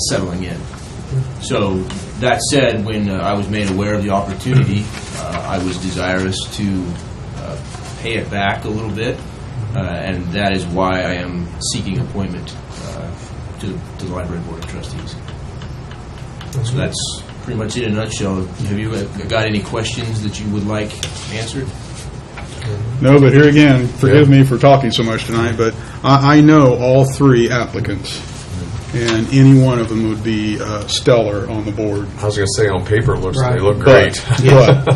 [SPEAKER 14] settling in. So that said, when I was made aware of the opportunity, I was desirous to pay it back a little bit, and that is why I am seeking appointment to the Library Board of Trustees. So that's pretty much it in a nutshell. Have you got any questions that you would like answered?
[SPEAKER 4] No, but here again, forgive me for talking so much tonight, but I know all three applicants, and any one of them would be stellar on the board.
[SPEAKER 1] I was going to say, on paper, they look great.
[SPEAKER 4] But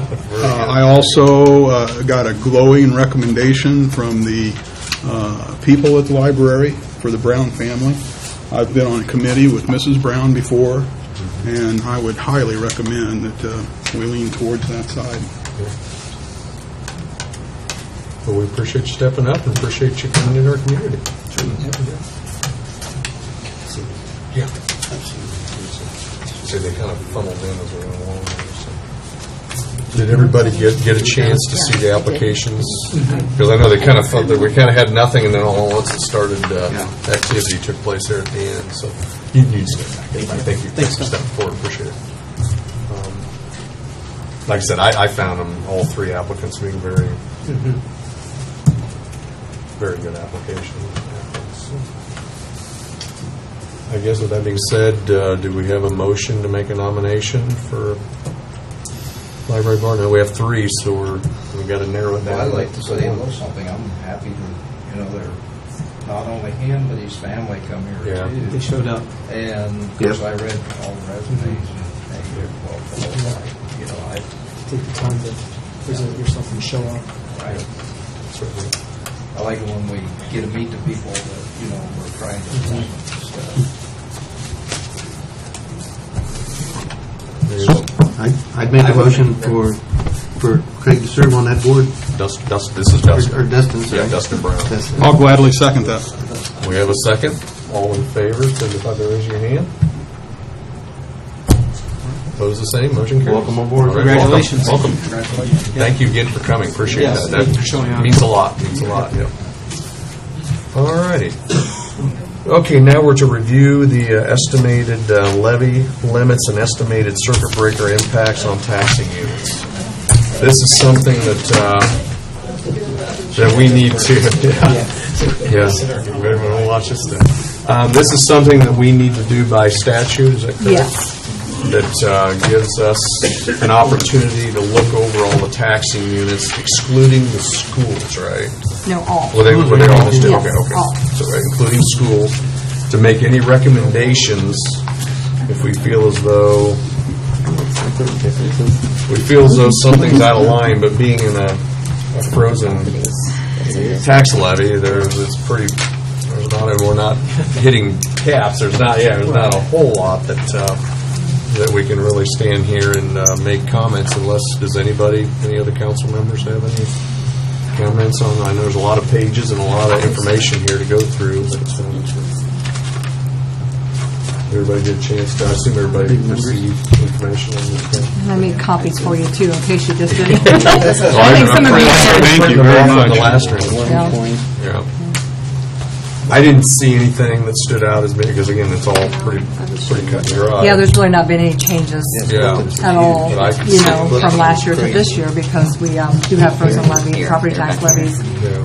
[SPEAKER 4] I also got a glowing recommendation from the people at the library for the Brown family. I've been on a committee with Mrs. Brown before, and I would highly recommend that we lean towards that side.
[SPEAKER 1] Well, we appreciate you stepping up and appreciate you coming into our community. Yeah. So they kind of funneled in as we went along. Did everybody get a chance to see the applications? Because I know they kind of felt that we kind of had nothing, and then all at once it started, activity took place there at the end. So you need to step back. Thank you. Thanks for stepping forward. Appreciate it. Like I said, I found them, all three applicants, being very, very good applications. I guess with that being said, do we have a motion to make a nomination for Library Board? No, we have three, so we've got to narrow it down.
[SPEAKER 10] Well, I'd like to say a little something. I'm happy to, they're not only him, but his family come here too.
[SPEAKER 8] They showed up.
[SPEAKER 10] And of course, I read all the resumes, and I
[SPEAKER 8] take the time to present yourself and show up.
[SPEAKER 10] Right. I like it when we get to meet the people that, we're trying to appoint and stuff.
[SPEAKER 15] I'd make a motion for Craig to serve on that board.
[SPEAKER 1] This is Dustin.
[SPEAKER 15] Or Dustin, sorry.
[SPEAKER 1] Yeah, Dustin Brown.
[SPEAKER 4] I'll gladly second that.
[SPEAKER 1] We have a second. All in favor, signify by raising your hand. Opposed, the same. Motion carries.
[SPEAKER 15] Welcome aboard.
[SPEAKER 1] Right,
[SPEAKER 8] Congratulations.
[SPEAKER 1] Welcome. Thank you again for coming. Appreciate that.
[SPEAKER 8] thank you for showing up.
[SPEAKER 1] Means a lot. Yep. All righty. Okay, now we're to review the estimated levy limits and estimated circuit breaker impacts on taxing units. This is something that we need to. Yeah. Everyone will watch this thing. This is something that we need to do by statute. Is that correct?
[SPEAKER 3] Yes.
[SPEAKER 1] That gives us an opportunity to look over all the taxing units, excluding the schools, right?
[SPEAKER 3] No, all.
[SPEAKER 1] Were they all listed?
[SPEAKER 3] Yes,
[SPEAKER 1] Okay.
[SPEAKER 3] all.
[SPEAKER 1] So including schools, to make any recommendations if we feel as though something's out of line, but being in a frozen tax levy, there's there's not, and we're not hitting caps. There's not a whole lot that we can really stand here and make comments unless, any other council members have any comments on? I know there's a lot of pages and a lot of information here to go through, but everybody get a chance to, I assume everybody received information on this thing.
[SPEAKER 3] And I made copies for you too, in case you just didn't.
[SPEAKER 1] I
[SPEAKER 3] think some of you
[SPEAKER 1] Thank you very much. The last
[SPEAKER 3] Yeah.
[SPEAKER 1] Yeah. I didn't see anything that stood out as big, because again, it's all pretty cut and dry.
[SPEAKER 3] Yeah, there's really not been any changes
[SPEAKER 1] Yeah.
[SPEAKER 3] at all,
[SPEAKER 1] But I can see
[SPEAKER 3] from last year to this year, because we do have frozen levy, property tax levies,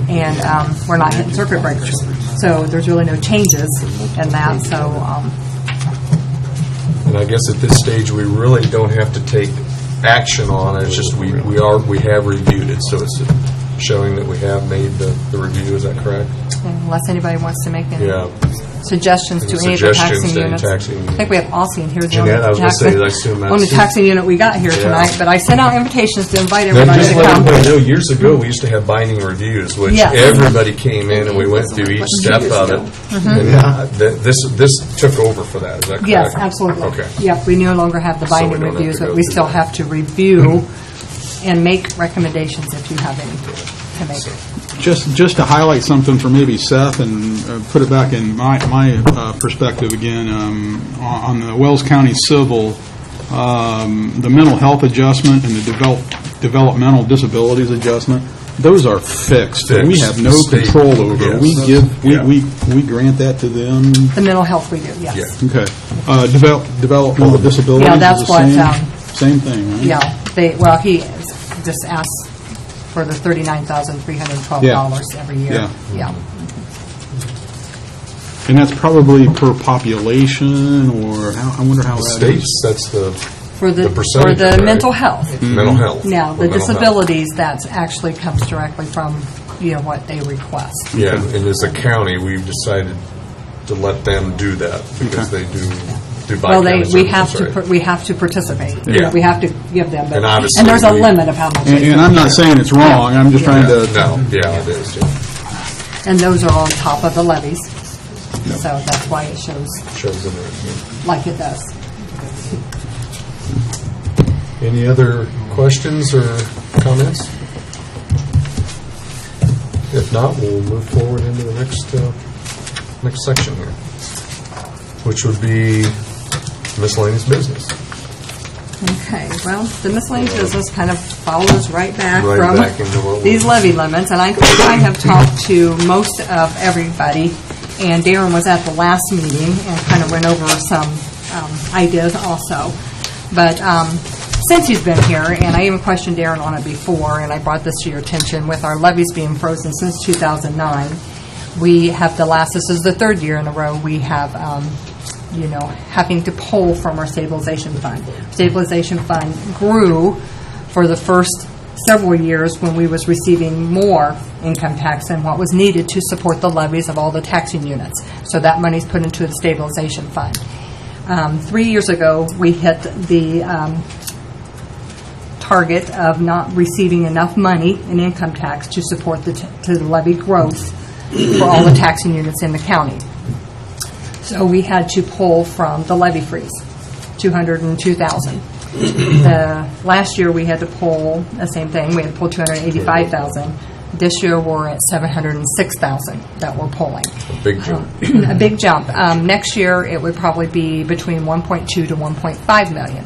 [SPEAKER 3] and we're not hitting circuit breakers. So there's really no changes in that, so,
[SPEAKER 1] And I guess at this stage, we really don't have to take action on it. It's just we have reviewed it, so it's showing that we have made the review. Is that correct?
[SPEAKER 3] unless anybody wants to make any
[SPEAKER 1] Yeah.
[SPEAKER 3] suggestions to any of the taxing units. I think we have Aussie in here.
[SPEAKER 1] Jeanette, I was going to say, I assume that's...
[SPEAKER 3] only taxing unit we got here
[SPEAKER 1] Yeah.
[SPEAKER 3] tonight, but I sent out invitations to invite
[SPEAKER 1] Then
[SPEAKER 3] everybody
[SPEAKER 1] just
[SPEAKER 3] to
[SPEAKER 1] let
[SPEAKER 3] come.
[SPEAKER 1] everybody know, years ago, we used to have binding reviews, which
[SPEAKER 3] Yes.
[SPEAKER 1] everybody came in and we went through each step of it. And this took over for that, is that correct?
[SPEAKER 3] Yes, absolutely.
[SPEAKER 1] Okay.
[SPEAKER 3] Yep, we no longer have the
[SPEAKER 1] So we
[SPEAKER 3] binding
[SPEAKER 1] don't have to
[SPEAKER 3] reviews,
[SPEAKER 1] go
[SPEAKER 3] but we
[SPEAKER 1] through
[SPEAKER 3] still
[SPEAKER 1] that.
[SPEAKER 3] have to review and make recommendations if you have any to make.
[SPEAKER 4] Just to highlight something for maybe Seth and put it back in my perspective again, on the Wells County Civil, the mental health adjustment and the developmental disabilities adjustment, those are fixed. And we have no
[SPEAKER 1] State,
[SPEAKER 4] control over.
[SPEAKER 1] yes.
[SPEAKER 4] We grant that to them.
[SPEAKER 3] The mental health we do, yes.
[SPEAKER 1] Yeah.
[SPEAKER 4] Okay. Developmental disabilities
[SPEAKER 3] Yeah,
[SPEAKER 4] is
[SPEAKER 3] that's
[SPEAKER 4] the
[SPEAKER 3] what,
[SPEAKER 4] same thing, right?
[SPEAKER 3] Yeah, he just asked for the $39,312 every year. Yeah.
[SPEAKER 4] And that's probably per population, or I wonder how that is.
[SPEAKER 1] States, that's the
[SPEAKER 3] For the
[SPEAKER 1] percentage, right?
[SPEAKER 3] mental health.
[SPEAKER 1] Mental health.
[SPEAKER 3] Now, the
[SPEAKER 1] For mental health.
[SPEAKER 3] disabilities, that actually comes directly from, what they request.
[SPEAKER 1] Yeah, and as a county, we've decided to let them do that because they do
[SPEAKER 3] Well,
[SPEAKER 1] by-county
[SPEAKER 3] we have
[SPEAKER 1] services, right?
[SPEAKER 3] we have to participate.
[SPEAKER 1] Yeah.
[SPEAKER 3] We have to give them,
[SPEAKER 1] And obviously
[SPEAKER 3] there's a
[SPEAKER 1] we-
[SPEAKER 3] limit of how much. they
[SPEAKER 4] And I'm not saying it's wrong, I'm just trying to...
[SPEAKER 1] No, yeah, it is, yeah.
[SPEAKER 3] And those are on top of the levies. So that's why it shows
[SPEAKER 1] Shows in there.
[SPEAKER 3] like it does.
[SPEAKER 1] Any other questions or comments? If not, we'll move forward into the next section here, which would be miscellaneous business.
[SPEAKER 3] Okay, well, the miscellaneous business kind of follows right back
[SPEAKER 1] Right
[SPEAKER 3] from
[SPEAKER 1] back into what
[SPEAKER 3] these levy limits, and I think I have talked to most of everybody, and Darren was at the last meeting and kind of went over some ideas also. But since he's been here, and I even questioned Darren on it before, and I brought this to your attention, with our levies being frozen since 2009, we have this is the third year in a row, we have having to pull from our stabilization fund. Stabilization fund grew for the first several years when we was receiving more income tax than what was needed to support the levies of all the taxing units. So that money's put into the stabilization fund. 3 years ago, we hit the target of not receiving enough money in income tax to support the levy growth for all the taxing units in the county. So we had to pull from the levy freeze, $202,000. The last year we had to pull the same thing. We had to pull $285,000. This year we're at $706,000 that we're pulling.
[SPEAKER 1] A big jump.
[SPEAKER 3] A big jump. Next year it would probably be between 1.2 to 1.5 million.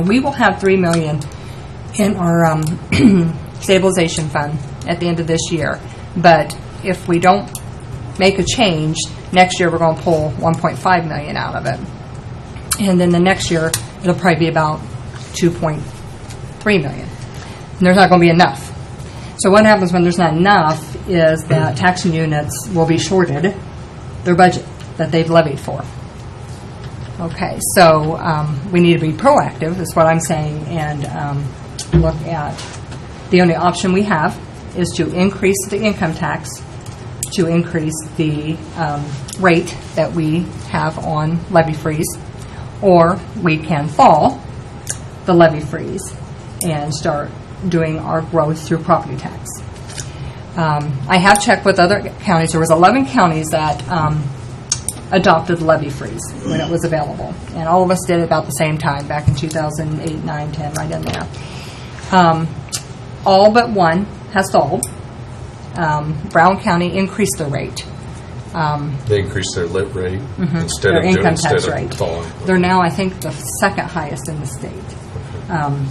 [SPEAKER 3] We will have $3 million in our stabilization fund at the end of this year. But if we don't make a change, next year we're going to pull 1.5 million out of it. And then the next year it'll probably be about 2.3 million. And there's not going to be enough. So what happens when there's not enough is that taxing units will be shorted their budget that they've levied for. Okay, so we need to be proactive, is what I'm saying, and look at the only option we have is to increase the income tax, to increase the rate that we have on levy freeze, or we can fall the levy freeze and start doing our growth through property tax. I have checked with other counties. There was 11 counties that adopted the levy freeze when it was available. And all of us did it about the same time, back in 2008, 9, 10, right in there. All but one has stalled. Brown County increased the rate.
[SPEAKER 1] They increased their lit rate instead
[SPEAKER 3] Their
[SPEAKER 1] of doing
[SPEAKER 3] income tax
[SPEAKER 1] instead
[SPEAKER 3] rate.
[SPEAKER 1] of falling.
[SPEAKER 3] They're now, I think, the second highest in the state on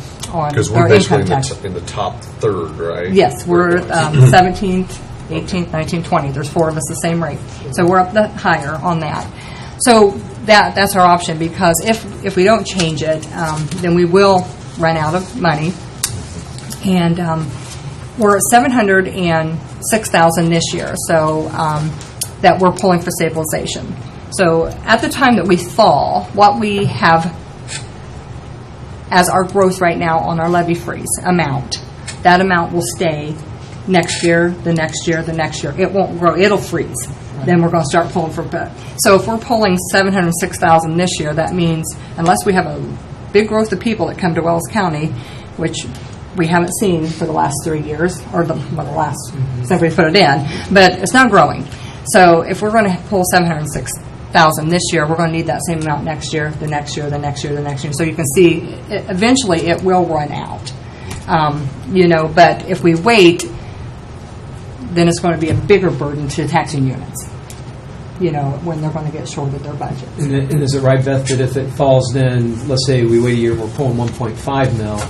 [SPEAKER 1] Because
[SPEAKER 3] their
[SPEAKER 1] we're basically
[SPEAKER 3] income tax.
[SPEAKER 1] in the top third, right?
[SPEAKER 3] Yes, we're 17th, 18th, 19th, 20th. There's 4 of us the same rate. So we're up the higher on that. So that's our option, because if we don't change it, then we will run out of money. And we're at $706,000 this year, so that we're pulling for stabilization. So at the time that we fall, what we have as our growth right now on our levy freeze amount, that amount will stay next year, the next year, the next year. It won't grow. It'll freeze. Then we're going to start pulling for bit. So if we're pulling $706,000 this year, that means unless we have a big growth of people that come to Wells County, which we haven't seen for the last 3 years, or the last since we put it in, but it's not growing. So if we're going to pull $706,000 this year, we're going to need that same amount next year, the next year, the next year, the next year. So you can see, eventually it will run out. But if we wait, then it's going to be a bigger burden to taxing units, when they're going to get short of their budget.
[SPEAKER 8] And is it right, Beth, that if it falls, then, let's say we wait a year, we're pulling 1.5 mil.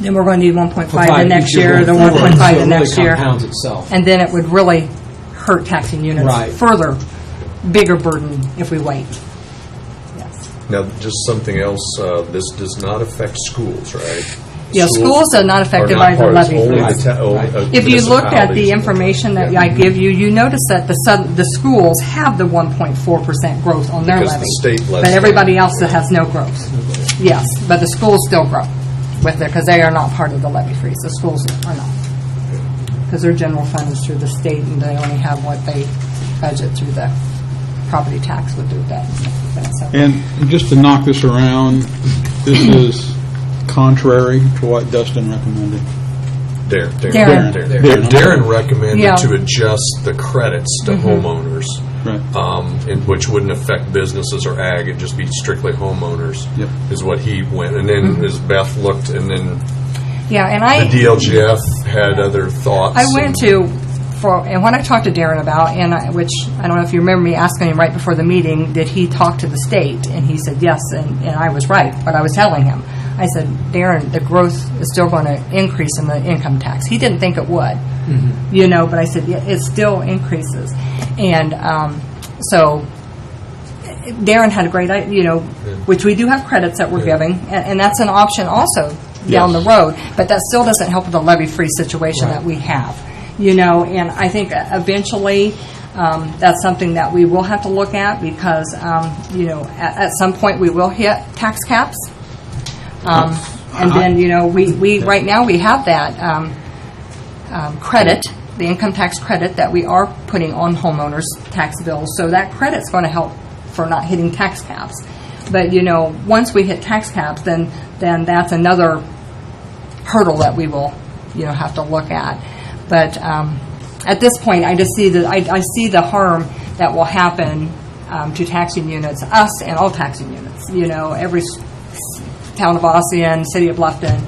[SPEAKER 3] Then we're going to need 1.5 the next year, the 1.5 the next year.
[SPEAKER 8] So it really compounds itself.
[SPEAKER 3] And then it would really hurt taxing units
[SPEAKER 8] Right.
[SPEAKER 3] further, bigger burden if we wait. Yes.
[SPEAKER 1] Now, just something else, this does not affect schools, right?
[SPEAKER 3] Yeah, schools are not affected by the levy freeze. If you look at the
[SPEAKER 1] municipalities.
[SPEAKER 3] information that I give you, you notice that the schools have the 1.4% growth on their
[SPEAKER 1] Because the
[SPEAKER 3] levy.
[SPEAKER 1] state lets
[SPEAKER 3] But everybody
[SPEAKER 1] them.
[SPEAKER 3] else that has no growth. Yes, but the schools still grow with it because they are not part of the levy freeze. The schools are not. Because their general fund is through the state and they only have what they budget through the property tax would do that.
[SPEAKER 4] And just to knock this around, this is contrary to what Dustin recommended.
[SPEAKER 1] Darren recommended
[SPEAKER 3] Yeah.
[SPEAKER 1] to adjust the credits to homeowners,
[SPEAKER 4] Right.
[SPEAKER 1] which wouldn't affect businesses or ag. It'd just be strictly homeowners.
[SPEAKER 4] Yep.
[SPEAKER 1] Is what he went. And then as Beth looked, and then
[SPEAKER 3] Yeah, and
[SPEAKER 1] the DLGF had other thoughts.
[SPEAKER 3] I went and when I talked to Darren about, which I don't know if you remember me asking him right before the meeting, did he talk to the state? And he said yes, and I was right, but I was telling him. I said, Darren, the growth is still going to increase in the income tax. He didn't think it would, but I said, yeah, it still increases. And so Darren had a great idea, which we do have credits that we're giving, and that's an option also down the road, but that still doesn't help with the levy-free situation that we have. And I think eventually that's something that we will have to look at because, at some point we will hit tax caps. And then, we right now we have that credit, the income tax credit that we are putting on homeowners' tax bills. So that credit's going to help for not hitting tax caps. But, once we hit tax caps, then that's another hurdle that we will, have to look at. But at this point, I just see that I see the harm that will happen to taxing units, us and all taxing units. Every town of Ossian, city of Bluffton,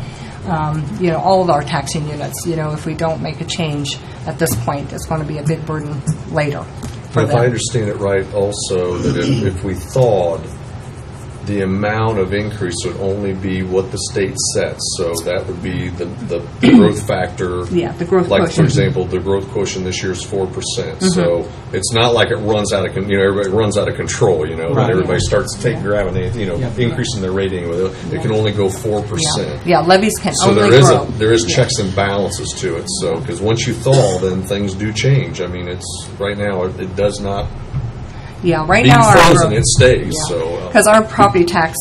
[SPEAKER 3] all of our taxing units. If we don't make a change at this point, it's going to be a big burden later.
[SPEAKER 1] If I understand it right, also, that if we thawed, the amount of increase would only be what the state sets. So that would be the growth factor.
[SPEAKER 3] Yeah, the growth
[SPEAKER 1] like,
[SPEAKER 3] quotient.
[SPEAKER 1] for example, the growth quotient this year is 4%. So it's not like it runs out of everybody runs out of control. And everybody starts grabbing increasing their rating. It can only go 4%.
[SPEAKER 3] Yeah, levies can
[SPEAKER 1] So
[SPEAKER 3] only
[SPEAKER 1] there is
[SPEAKER 3] grow.
[SPEAKER 1] there is checks and balances to it. So because once you thaw, then things do change. I mean, it's right now it does not.
[SPEAKER 3] Yeah, right
[SPEAKER 1] being
[SPEAKER 3] now
[SPEAKER 1] frozen, it stays. So
[SPEAKER 3] because our property tax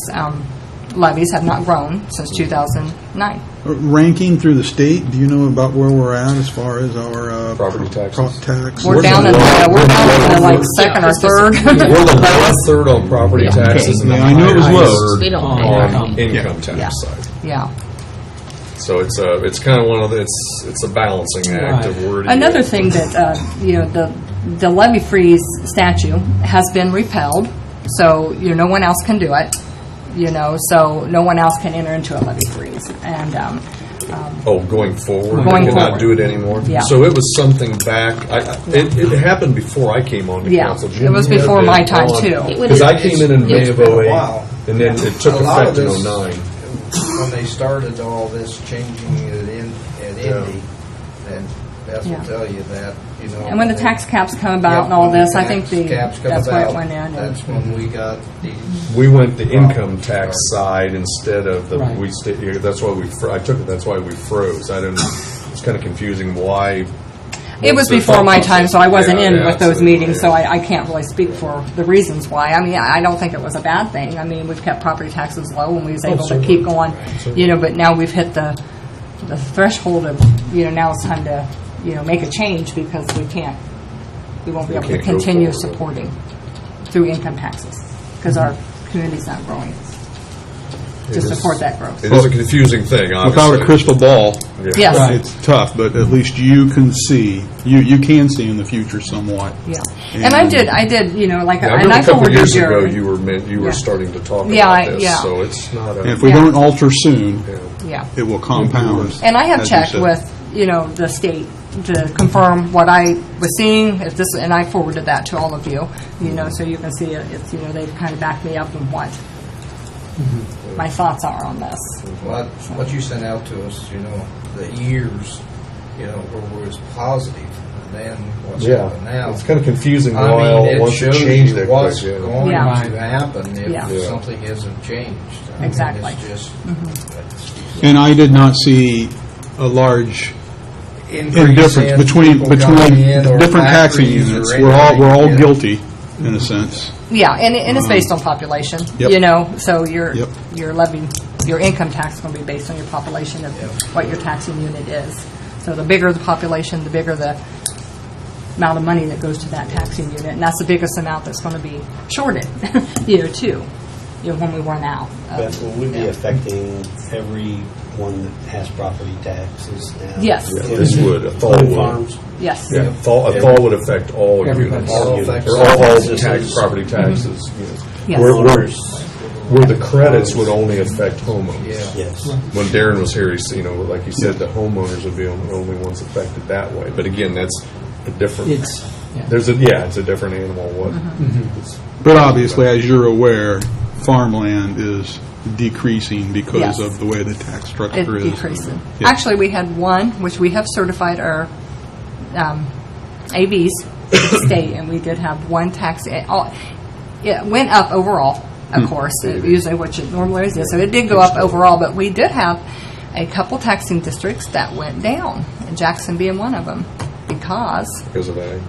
[SPEAKER 3] levies have not grown since 2009.
[SPEAKER 4] Ranking through the state, do you know about where we're at as far as our
[SPEAKER 1] property taxes?
[SPEAKER 3] We're down in the like second or third.
[SPEAKER 1] We're the lowest third on property taxes, and the
[SPEAKER 4] I knew it was
[SPEAKER 1] highest
[SPEAKER 4] low.
[SPEAKER 13] We don't
[SPEAKER 1] on income tax side.
[SPEAKER 3] Yeah.
[SPEAKER 1] So it's kind of one of the, it's a balancing act of where do you-
[SPEAKER 3] Another thing that, the levy freeze statute has been repealed, so, no one else can do it, so no one else can enter into a levy freeze. And,
[SPEAKER 1] going forward?
[SPEAKER 3] Going
[SPEAKER 1] We cannot
[SPEAKER 3] forward.
[SPEAKER 1] do it anymore?
[SPEAKER 3] Yeah.
[SPEAKER 1] So it was something back, it happened before I came on the
[SPEAKER 3] Yeah,
[SPEAKER 1] council.
[SPEAKER 3] it was before my time, too.
[SPEAKER 1] Because I came in May
[SPEAKER 10] It's
[SPEAKER 1] of
[SPEAKER 10] been a
[SPEAKER 1] 08,
[SPEAKER 10] while.
[SPEAKER 1] and then it took
[SPEAKER 10] A lot of
[SPEAKER 1] effect in
[SPEAKER 10] this-
[SPEAKER 1] 09.
[SPEAKER 10] When they started all this changing at Indy, and Beth
[SPEAKER 3] Yeah.
[SPEAKER 10] will tell you that,
[SPEAKER 3] And when the tax caps come about and all this, I think that's why it went in.
[SPEAKER 10] That's when we got these.
[SPEAKER 1] We went the income tax side instead of the,
[SPEAKER 6] Right.
[SPEAKER 1] that's why I took it, that's why we froze. I didn't, it's kind of confusing why.
[SPEAKER 3] It was
[SPEAKER 1] the
[SPEAKER 3] before my
[SPEAKER 1] process?
[SPEAKER 3] time, so I wasn't
[SPEAKER 1] Yeah,
[SPEAKER 3] in
[SPEAKER 1] yeah,
[SPEAKER 3] with those
[SPEAKER 1] so,
[SPEAKER 3] meetings, so
[SPEAKER 1] yeah.
[SPEAKER 3] I can't really speak for the reasons why. I mean, I don't think it was a bad thing. I mean, we've kept property taxes low and we was able to keep going, but now we've hit the threshold of, now it's time to, make a change because we won't be able to
[SPEAKER 1] can't go
[SPEAKER 3] continue
[SPEAKER 1] forward.
[SPEAKER 3] supporting through income taxes because our community's not growing to
[SPEAKER 1] It is-
[SPEAKER 3] support that growth.
[SPEAKER 1] It is a confusing thing, obviously.
[SPEAKER 4] Without a crystal ball,
[SPEAKER 1] Yeah.
[SPEAKER 3] Yes. Right.
[SPEAKER 4] it's tough, but at least you can see, you can see in the future somewhat.
[SPEAKER 3] Yeah. And I did, like,
[SPEAKER 1] Yeah, I
[SPEAKER 3] and
[SPEAKER 1] remember
[SPEAKER 3] I
[SPEAKER 1] a couple
[SPEAKER 3] forwarded
[SPEAKER 1] years ago,
[SPEAKER 3] your,
[SPEAKER 1] you were
[SPEAKER 3] Yeah.
[SPEAKER 1] starting to talk
[SPEAKER 3] Yeah,
[SPEAKER 1] about this,
[SPEAKER 3] yeah.
[SPEAKER 1] so it's not a.
[SPEAKER 4] And if we
[SPEAKER 3] Yeah.
[SPEAKER 4] don't alter soon,
[SPEAKER 3] yeah.
[SPEAKER 4] it will compound.
[SPEAKER 3] And I have
[SPEAKER 4] as you
[SPEAKER 3] checked
[SPEAKER 4] said.
[SPEAKER 3] with, the state to confirm what I was seeing, and I forwarded that to all of you, so you can see it's, they've kind of backed me up in what my thoughts are on this.
[SPEAKER 10] What you sent out to us, the years, where it was positive, and then what's
[SPEAKER 1] Yeah,
[SPEAKER 10] happened now.
[SPEAKER 1] it's kind of confusing
[SPEAKER 10] I
[SPEAKER 1] why
[SPEAKER 10] mean, it
[SPEAKER 1] once it
[SPEAKER 10] shows
[SPEAKER 1] changed
[SPEAKER 10] you
[SPEAKER 1] that
[SPEAKER 10] what's
[SPEAKER 1] quick.
[SPEAKER 10] going
[SPEAKER 3] Yeah.
[SPEAKER 10] to happen if
[SPEAKER 3] Yeah.
[SPEAKER 10] something isn't changed. I mean,
[SPEAKER 3] Exactly.
[SPEAKER 10] It's just
[SPEAKER 4] And I did not see a large
[SPEAKER 10] increase
[SPEAKER 4] indifference
[SPEAKER 10] in
[SPEAKER 4] between
[SPEAKER 10] people coming in or
[SPEAKER 4] different taxing
[SPEAKER 10] factories or
[SPEAKER 4] units.
[SPEAKER 10] anything.
[SPEAKER 4] We're all
[SPEAKER 10] Yeah.
[SPEAKER 4] guilty, in a sense.
[SPEAKER 3] Yeah, and it's based on population,
[SPEAKER 4] Yep.
[SPEAKER 3] so your
[SPEAKER 4] Yep.
[SPEAKER 3] levy, your income tax is going to be based on your population of what your taxing unit is. So the bigger the population, the bigger the amount of money that goes to that taxing unit, and that's the biggest amount that's going to be shorted, too, when we run out.
[SPEAKER 16] Beth, will we be affecting everyone that has property taxes now?
[SPEAKER 3] Yes.
[SPEAKER 1] Yeah, this would, a fall
[SPEAKER 16] Food
[SPEAKER 1] would.
[SPEAKER 16] farms?
[SPEAKER 3] Yes.
[SPEAKER 1] Yeah, a fall would affect all
[SPEAKER 6] Everybody.
[SPEAKER 1] units.
[SPEAKER 10] All
[SPEAKER 1] Or
[SPEAKER 10] affects
[SPEAKER 1] all tax, property taxes. units.
[SPEAKER 3] Yes.
[SPEAKER 1] Where the credits would only affect homeowners.
[SPEAKER 10] Yeah.
[SPEAKER 16] Yes.
[SPEAKER 1] When Darren was here, like he said, the homeowners would be the only ones affected that way. But again, that's a different,
[SPEAKER 6] It's, yeah.
[SPEAKER 1] it's a different animal. What?
[SPEAKER 4] But obviously, as you're aware, farmland is decreasing because
[SPEAKER 3] Yes.
[SPEAKER 4] of the way the tax
[SPEAKER 3] It
[SPEAKER 4] structure is.
[SPEAKER 3] decreases.
[SPEAKER 4] Yeah.
[SPEAKER 3] Actually, we had one, which we have certified our AVs to the state, and we did have one tax. It went up overall, of course, usually which it normally is. So it did go up overall, but we did have a couple taxing districts that went down, and Jackson being one of them, because
[SPEAKER 1] Because of ag.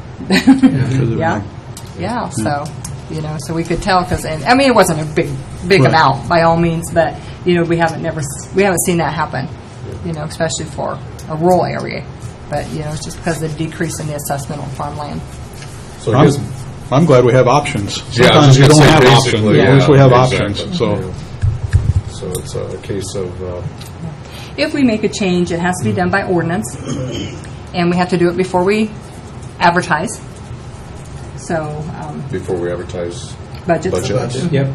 [SPEAKER 3] yeah. So so we could tell because, I mean, it wasn't a big
[SPEAKER 4] Right.
[SPEAKER 3] amount by all means, but we haven't seen that happen, especially for a rural area. But it's just because of the decrease in the assessment on farmland.
[SPEAKER 1] So I guess,
[SPEAKER 4] I'm glad we have options.
[SPEAKER 1] yeah, I was
[SPEAKER 4] Sometimes we
[SPEAKER 1] just
[SPEAKER 4] don't
[SPEAKER 1] gonna
[SPEAKER 4] have
[SPEAKER 1] say
[SPEAKER 4] options.
[SPEAKER 1] basically,
[SPEAKER 4] At least we have
[SPEAKER 1] exactly.
[SPEAKER 4] options. So.
[SPEAKER 1] Yeah. So it's a case of,
[SPEAKER 3] If we make a change, it has to be done by ordinance, and we have to do it before we advertise. So
[SPEAKER 1] before we advertise
[SPEAKER 3] budgets.
[SPEAKER 1] budget.
[SPEAKER 6] Yep.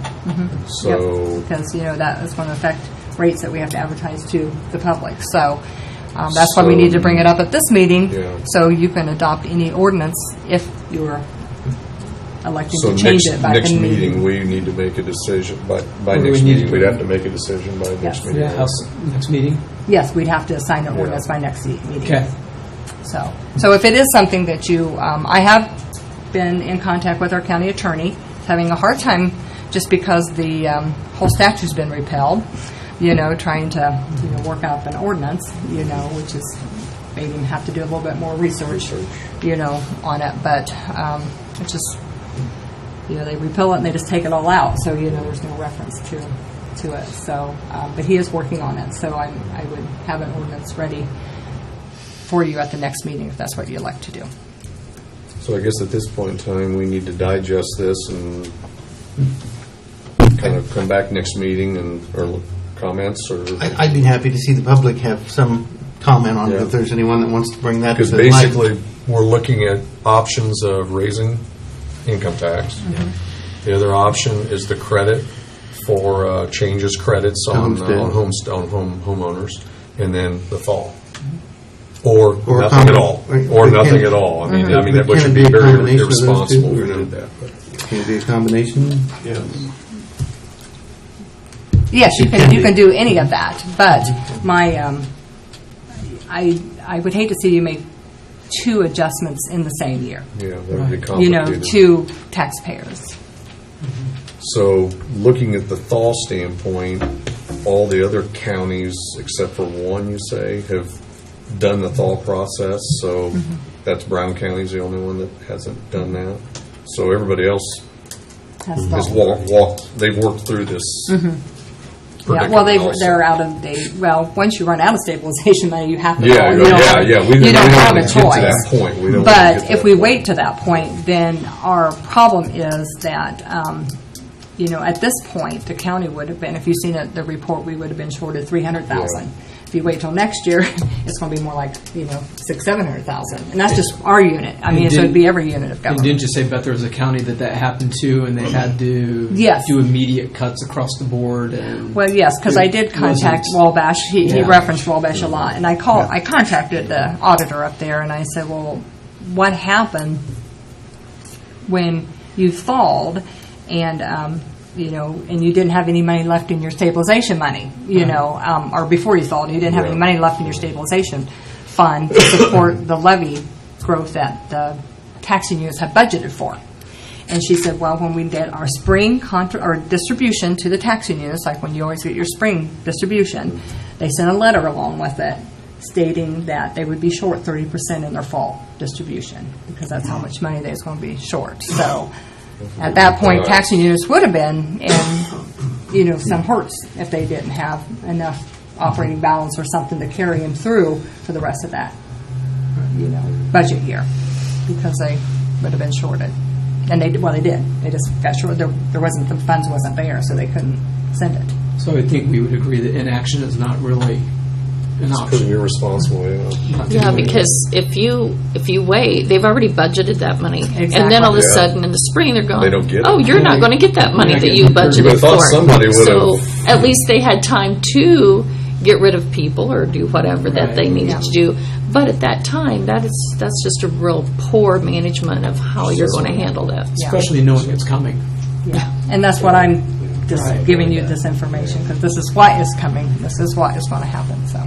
[SPEAKER 1] So,
[SPEAKER 3] Because that is going to affect rates that we have to advertise to the public. So that's why we need to bring it up at this meeting,
[SPEAKER 1] Yeah.
[SPEAKER 3] so you can adopt any ordinance if you're electing
[SPEAKER 1] so
[SPEAKER 3] to change
[SPEAKER 1] next,
[SPEAKER 3] it by
[SPEAKER 1] next
[SPEAKER 3] the
[SPEAKER 1] meeting, we need to make a decision, by
[SPEAKER 6] Or do
[SPEAKER 1] next
[SPEAKER 6] we need
[SPEAKER 1] meeting,
[SPEAKER 6] to-
[SPEAKER 1] we'd have to make a decision by next
[SPEAKER 3] Yes.
[SPEAKER 1] meeting.
[SPEAKER 6] Yeah, next meeting?
[SPEAKER 3] Yes, we'd have to assign an
[SPEAKER 1] Yeah.
[SPEAKER 3] ordinance by next meeting.
[SPEAKER 6] Okay.
[SPEAKER 3] So if it is something that you, I have been in contact with our county attorney, having a hard time just because the whole statute's been repealed, trying to, work out an ordinance, which is, maybe even have to do a little bit more research, on it, but it's just, they repeal it and they just take it all out, so, there's no reference to it, so, but he is working on it, so I would have an ordinance ready for you at the next meeting if that's what you'd like to do.
[SPEAKER 1] So I guess at this point in time, we need to digest this and kind of come back next meeting or comments, or?
[SPEAKER 15] I'd be happy to see the public have some comment on it,
[SPEAKER 1] Yeah.
[SPEAKER 15] if there's anyone that wants to bring that to
[SPEAKER 1] Because
[SPEAKER 15] light.
[SPEAKER 1] basically, we're looking at options of raising income tax. The other option is the credit for changes credits on homeowners, and then the fall. Or nothing at all. Or nothing at all. I mean, that
[SPEAKER 15] Can
[SPEAKER 1] would
[SPEAKER 15] it
[SPEAKER 1] be
[SPEAKER 15] be a
[SPEAKER 1] very
[SPEAKER 15] combination of those two?
[SPEAKER 1] irresponsible if we did that.
[SPEAKER 15] Can it be a combination?
[SPEAKER 3] Yes, you can do any of that, but my, I would hate to see you make two adjustments in the same year.
[SPEAKER 1] Yeah, that would be
[SPEAKER 3] You know,
[SPEAKER 1] complicated.
[SPEAKER 3] to taxpayers.
[SPEAKER 1] So, looking at the thaw standpoint, all the other counties, except for one, you say, have done the thaw process. So, that's Brown County's the only one that hasn't done that. So, everybody else
[SPEAKER 3] Has
[SPEAKER 1] has
[SPEAKER 3] thought.
[SPEAKER 1] they've worked through this.
[SPEAKER 3] Yeah, well,
[SPEAKER 1] predicament
[SPEAKER 3] they're
[SPEAKER 1] also.
[SPEAKER 3] out of date. Well, once you run out of stabilization money, you have to.
[SPEAKER 1] Yeah,
[SPEAKER 3] you don't have-
[SPEAKER 1] we
[SPEAKER 3] you don't have a
[SPEAKER 1] get to that
[SPEAKER 3] choice.
[SPEAKER 1] point. We don't
[SPEAKER 3] But
[SPEAKER 1] get to
[SPEAKER 3] if
[SPEAKER 1] that
[SPEAKER 3] we
[SPEAKER 1] point.
[SPEAKER 3] wait to that point, then our problem is that, at this point, the county would have been, if you've seen the report, we would have been shorted $300,000. If you wait till next year, it's going to be more like, $600,000-700,000. And that's just our unit. I mean, so it'd be every unit of
[SPEAKER 8] And
[SPEAKER 3] government.
[SPEAKER 8] didn't you say, Beth, there was a county that happened to, and they had to
[SPEAKER 3] Yes.
[SPEAKER 8] do immediate cuts across the board? And
[SPEAKER 3] Well, yes, because I did
[SPEAKER 8] it
[SPEAKER 3] contact
[SPEAKER 8] wasn't-
[SPEAKER 3] Wabash. He
[SPEAKER 8] Yeah.
[SPEAKER 3] referenced Wabash a lot, and I contacted the auditor up there, and I said, "Well, what happened when you thawed, and and you didn't have any money left in your stabilization money, or before you thawed, you didn't have any money left in your stabilization fund to support the levy growth that the taxing units have budgeted for." And she said, well, when we did our spring distribution to the taxing units, like when you always get your spring distribution, they sent a letter along with it stating that they would be short 30% in their fall distribution, because that's how much money they was going to be short. So at that point, taxing units would have been in, some hurts if they didn't have enough operating balance or something to carry them through for the rest of that, budget year, because they would have been shorted. And they did. They just got short. There wasn't, the funds wasn't there, so they couldn't send it.
[SPEAKER 8] So I think we would agree that inaction is not really an
[SPEAKER 1] It's
[SPEAKER 8] option.
[SPEAKER 1] pretty irresponsible,
[SPEAKER 8] Not to
[SPEAKER 13] Yeah,
[SPEAKER 8] do it.
[SPEAKER 13] because if you wait, they've already budgeted that money, and then all of a
[SPEAKER 1] Yeah.
[SPEAKER 13] sudden in the spring they're going,
[SPEAKER 1] They don't get it.
[SPEAKER 13] oh, you're not going to get that money
[SPEAKER 8] You're not
[SPEAKER 13] that
[SPEAKER 8] getting
[SPEAKER 13] you
[SPEAKER 8] it.
[SPEAKER 13] budgeted
[SPEAKER 1] You would've thought
[SPEAKER 13] for.
[SPEAKER 1] somebody would've-
[SPEAKER 13] So at least they had time to get rid of people or do whatever that they needed to do. But at that time, that's just a real poor management of how you're going to handle that.
[SPEAKER 8] Especially knowing it's coming.
[SPEAKER 3] Yeah, and that's what I'm just
[SPEAKER 8] Right.
[SPEAKER 3] giving you this information, because this is what is coming. This is what is going to happen. So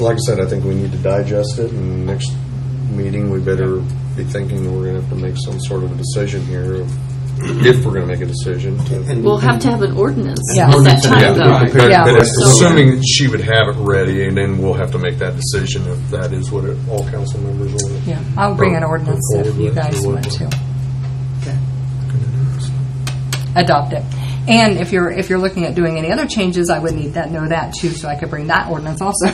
[SPEAKER 1] Like I said, I think we need to digest it, and next meeting, we better be thinking that we're going to have to make some sort of a decision here, if we're going to make a decision.
[SPEAKER 13] We'll have to have an ordinance
[SPEAKER 3] Yeah.
[SPEAKER 13] at that time,
[SPEAKER 1] Yeah,
[SPEAKER 13] though.
[SPEAKER 1] but
[SPEAKER 3] Yeah.
[SPEAKER 1] assuming she would have it ready, and then we'll have to make that decision if that is what all council members want.
[SPEAKER 3] yeah, I'll bring an ordinance if you guys want to adopt it. And if you're looking at doing any other changes, I would need that too, so I could bring that ordinance also,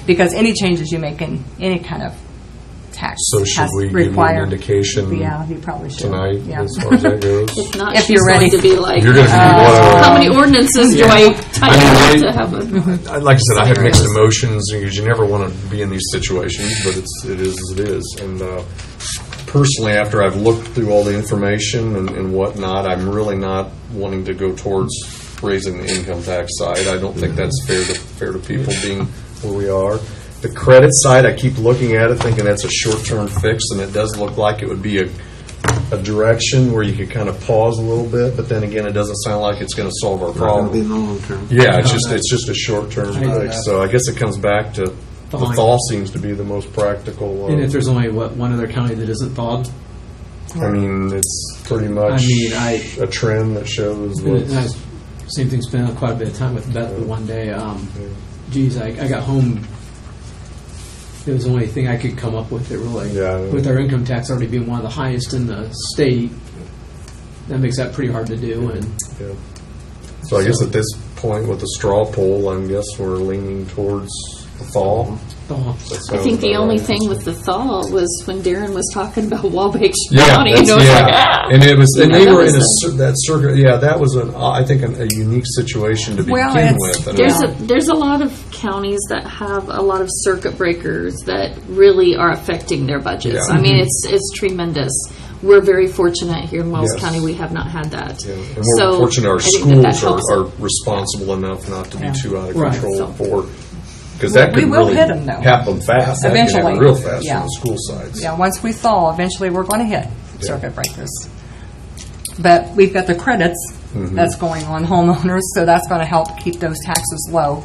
[SPEAKER 3] because any changes you make in any kind of tax
[SPEAKER 1] So should
[SPEAKER 3] has
[SPEAKER 1] we give you an
[SPEAKER 3] require.
[SPEAKER 1] indication
[SPEAKER 3] Yeah, you probably should.
[SPEAKER 1] tonight
[SPEAKER 3] Yeah.
[SPEAKER 1] as far as that goes?
[SPEAKER 13] If not,
[SPEAKER 3] If
[SPEAKER 13] she's
[SPEAKER 3] you're ready.
[SPEAKER 13] going to be like,
[SPEAKER 1] You're going to be
[SPEAKER 13] how many ordinances do I type
[SPEAKER 1] I mean,
[SPEAKER 13] to have a...
[SPEAKER 1] Like I said, I have mixed emotions because you never want to be in these situations, but it is as it is. And personally, after I've looked through all the information and whatnot, I'm really not wanting to go towards raising the income tax side. I don't think that's fair to people being where we are. The credit side, I keep looking at it thinking that's a short-term fix, and it does look like it would be a direction where you could kind of pause a little bit, but then again, it doesn't sound like it's going to solve our
[SPEAKER 15] Not going to be
[SPEAKER 1] problem.
[SPEAKER 15] in the long term.
[SPEAKER 1] Yeah, it's just a short-term fix. So I guess it comes back to the
[SPEAKER 8] Thawing.
[SPEAKER 1] thaw seems to be the most practical.
[SPEAKER 8] And if there's only, one other county that isn't thawed?
[SPEAKER 1] I mean, it's pretty much a trend that shows
[SPEAKER 8] And
[SPEAKER 1] that.
[SPEAKER 8] same thing, spent quite a bit of time with Beth the one day. Geez, I got home. It was the only thing I could come up with that really, with our income tax already being one of the highest in the state, that makes that pretty hard to do. And
[SPEAKER 1] Yeah. So I guess at this point with the straw poll, I guess we're leaning towards the thaw.
[SPEAKER 8] thaw.
[SPEAKER 13] I think the only thing with the thaw was when Darren was talking about Wabash
[SPEAKER 1] Yeah,
[SPEAKER 13] County. You know, it's like, ah.
[SPEAKER 1] and it was, and
[SPEAKER 13] You know,
[SPEAKER 1] they
[SPEAKER 13] that
[SPEAKER 1] were
[SPEAKER 13] was
[SPEAKER 1] in
[SPEAKER 13] the-
[SPEAKER 1] that circuit. Yeah, that was I think a unique situation to
[SPEAKER 3] Well,
[SPEAKER 1] begin
[SPEAKER 3] it's-
[SPEAKER 1] with. And
[SPEAKER 13] There's a lot of counties that have a lot of circuit breakers that really are affecting their budgets.
[SPEAKER 1] Yeah.
[SPEAKER 13] I mean, it's tremendous. We're very fortunate here in Wells
[SPEAKER 1] Yes.
[SPEAKER 13] County. We have not had that.
[SPEAKER 1] Yeah, and we're
[SPEAKER 13] So,
[SPEAKER 1] fortunate our
[SPEAKER 13] I think that
[SPEAKER 1] schools
[SPEAKER 13] helps.
[SPEAKER 1] are responsible enough not to be
[SPEAKER 3] Yeah.
[SPEAKER 1] too out of
[SPEAKER 8] Right.
[SPEAKER 1] control
[SPEAKER 13] So-
[SPEAKER 1] for, because that
[SPEAKER 3] We
[SPEAKER 1] could
[SPEAKER 3] will
[SPEAKER 1] really
[SPEAKER 3] hit 'em, though.
[SPEAKER 1] happen fast. That could happen
[SPEAKER 3] Eventually.
[SPEAKER 1] real fast
[SPEAKER 3] Yeah.
[SPEAKER 1] on the school sides.
[SPEAKER 3] Yeah, once we thaw, eventually we're going to hit
[SPEAKER 1] Yeah.
[SPEAKER 3] circuit breakers. But we've got the credits
[SPEAKER 1] Mhm.
[SPEAKER 3] that's going on homeowners, so that's going to help keep those taxes low.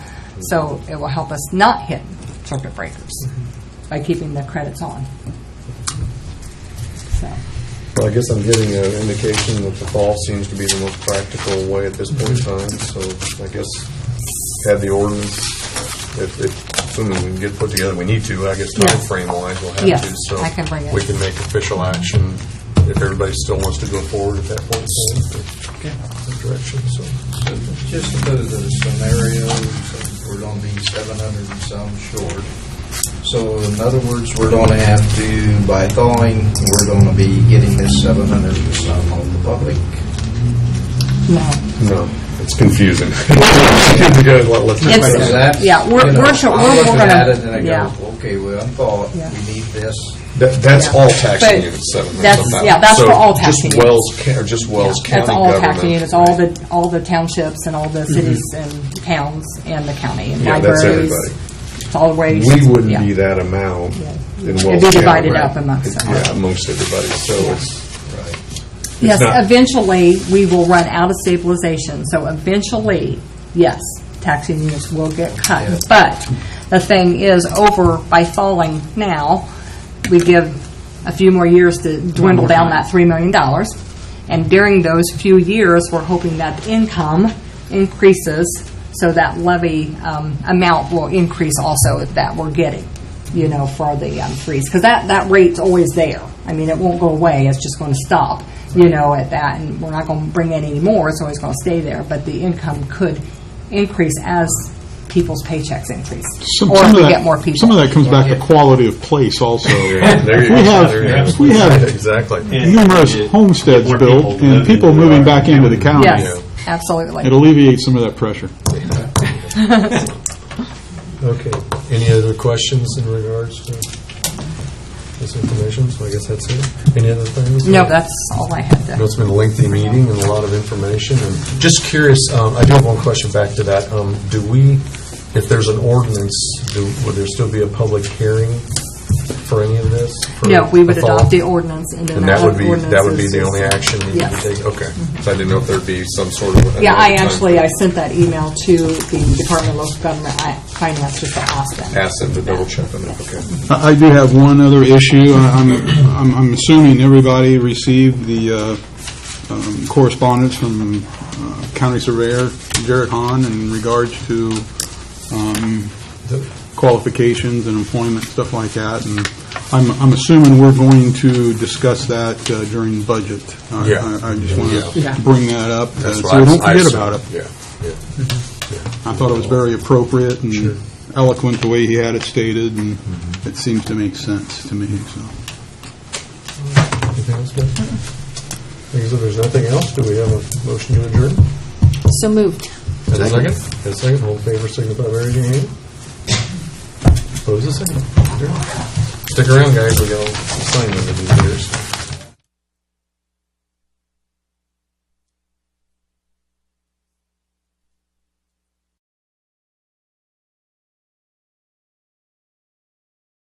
[SPEAKER 3] So it will help us not hit circuit breakers by keeping the credits on. So,
[SPEAKER 1] Well, I guess I'm getting an indication that the fall seems to be the most practical way at this point in time, so I guess have the ordinance, if assuming we can get put together, we need to, I guess
[SPEAKER 3] Yes.
[SPEAKER 1] time frame wise, we'll have
[SPEAKER 3] Yes,
[SPEAKER 1] to, so
[SPEAKER 3] I can bring it.
[SPEAKER 1] we can make official action if everybody still wants to go forward at that point in time. That direction, so.
[SPEAKER 10] So just to put it in a scenario, so we're going to be 700 and some short. So in other words, we're going to have to, by thawing, we're going to be getting this 700 and some off the public.
[SPEAKER 1] No, it's confusing. Let's just
[SPEAKER 3] It's-
[SPEAKER 1] make
[SPEAKER 10] That's,
[SPEAKER 3] yeah, we're
[SPEAKER 10] you know,
[SPEAKER 3] we're
[SPEAKER 10] I'm looking
[SPEAKER 3] gonna-
[SPEAKER 10] at it and I
[SPEAKER 3] yeah.
[SPEAKER 10] go, okay, well, I'm thought,
[SPEAKER 3] Yeah.
[SPEAKER 10] we need this.
[SPEAKER 1] That's
[SPEAKER 3] Yeah.
[SPEAKER 1] all taxing
[SPEAKER 3] But
[SPEAKER 1] units, 700.
[SPEAKER 3] that's- yeah, that's for all taxing
[SPEAKER 1] Just Wells, or just Wells County
[SPEAKER 3] That's all
[SPEAKER 1] government.
[SPEAKER 3] taxing units, all the townships and all the cities and towns and the county and
[SPEAKER 1] Yeah, that's
[SPEAKER 3] libraries.
[SPEAKER 1] everybody.
[SPEAKER 3] Solid waste.
[SPEAKER 1] We wouldn't
[SPEAKER 3] yeah.
[SPEAKER 1] be that amount in Wells County.
[SPEAKER 3] It'd be divided up amongst them.
[SPEAKER 1] Yeah, amongst everybody, so it's,
[SPEAKER 3] Yes,
[SPEAKER 1] not-
[SPEAKER 3] eventually, we will run out of stabilization, so eventually, yes, taxing units will get cut. But the thing is, by falling now, we give a few more years to dwindle down that $3 million. And during those few years, we're hoping that income increases, so that levy amount will increase also that we're getting, for the freeze. Because that rate's always there. I mean, it won't go away, it's just going to stop, at that, and we're not going to bring in any more, it's always going to stay there. But the income could increase as people's paychecks increase.
[SPEAKER 4] Some
[SPEAKER 3] Or if
[SPEAKER 4] of
[SPEAKER 3] we
[SPEAKER 4] that-
[SPEAKER 3] get more people.
[SPEAKER 4] Some of that comes back to quality of place also.
[SPEAKER 1] Yeah, there you
[SPEAKER 4] We
[SPEAKER 1] go.
[SPEAKER 4] have-
[SPEAKER 1] There you go.
[SPEAKER 4] we have-
[SPEAKER 1] Exactly.
[SPEAKER 4] Numerous homesteads built and people moving back into the county.
[SPEAKER 3] Yes, absolutely.
[SPEAKER 4] It alleviates some of that pressure.
[SPEAKER 1] Okay. Any other questions in regards to this information? So I guess that's it. Any other things?
[SPEAKER 3] No, that's all I had
[SPEAKER 1] I know
[SPEAKER 3] to.
[SPEAKER 1] it's been a lengthy meeting and a lot of information. And just curious, I do have one question back to that. Do we, if there's an ordinance, would there still be a public hearing for any of this? for
[SPEAKER 3] No, we would
[SPEAKER 1] the fall?
[SPEAKER 3] adopt the ordinance, and then
[SPEAKER 1] And that would be
[SPEAKER 3] ordinance
[SPEAKER 1] the
[SPEAKER 3] is-
[SPEAKER 1] only action you
[SPEAKER 3] Yes.
[SPEAKER 1] would take? Okay. So I didn't know if there'd be some sort of.
[SPEAKER 3] Yeah, I
[SPEAKER 1] another time
[SPEAKER 3] I sent that email to the Department of Local Government Finance just to ask them.
[SPEAKER 1] Ask them to double check on it, okay.
[SPEAKER 4] I do have one other issue. I'm assuming everybody received the correspondence from County Surveyor Jared Hahn in regards to qualifications and employment, stuff like that. And I'm assuming we're going to discuss that during budget.
[SPEAKER 1] Yeah.
[SPEAKER 4] I just want
[SPEAKER 1] Yeah.
[SPEAKER 4] to bring that up
[SPEAKER 1] That's
[SPEAKER 4] so
[SPEAKER 1] what
[SPEAKER 4] we don't
[SPEAKER 1] I
[SPEAKER 4] forget
[SPEAKER 1] assumed.
[SPEAKER 4] about it.
[SPEAKER 1] Yeah.
[SPEAKER 4] I thought it was very appropriate and eloquent the way he had it stated, and it seems to make sense to me. So.
[SPEAKER 1] Anything else, guys? I guess if there's nothing else, do we have a motion to adjourn?
[SPEAKER 13] So moved.
[SPEAKER 1] And a second? And a second. All in favor, signify by raising your hand. Opposed, a second. Adjourn. Stick around, guys. We got some signing to do here.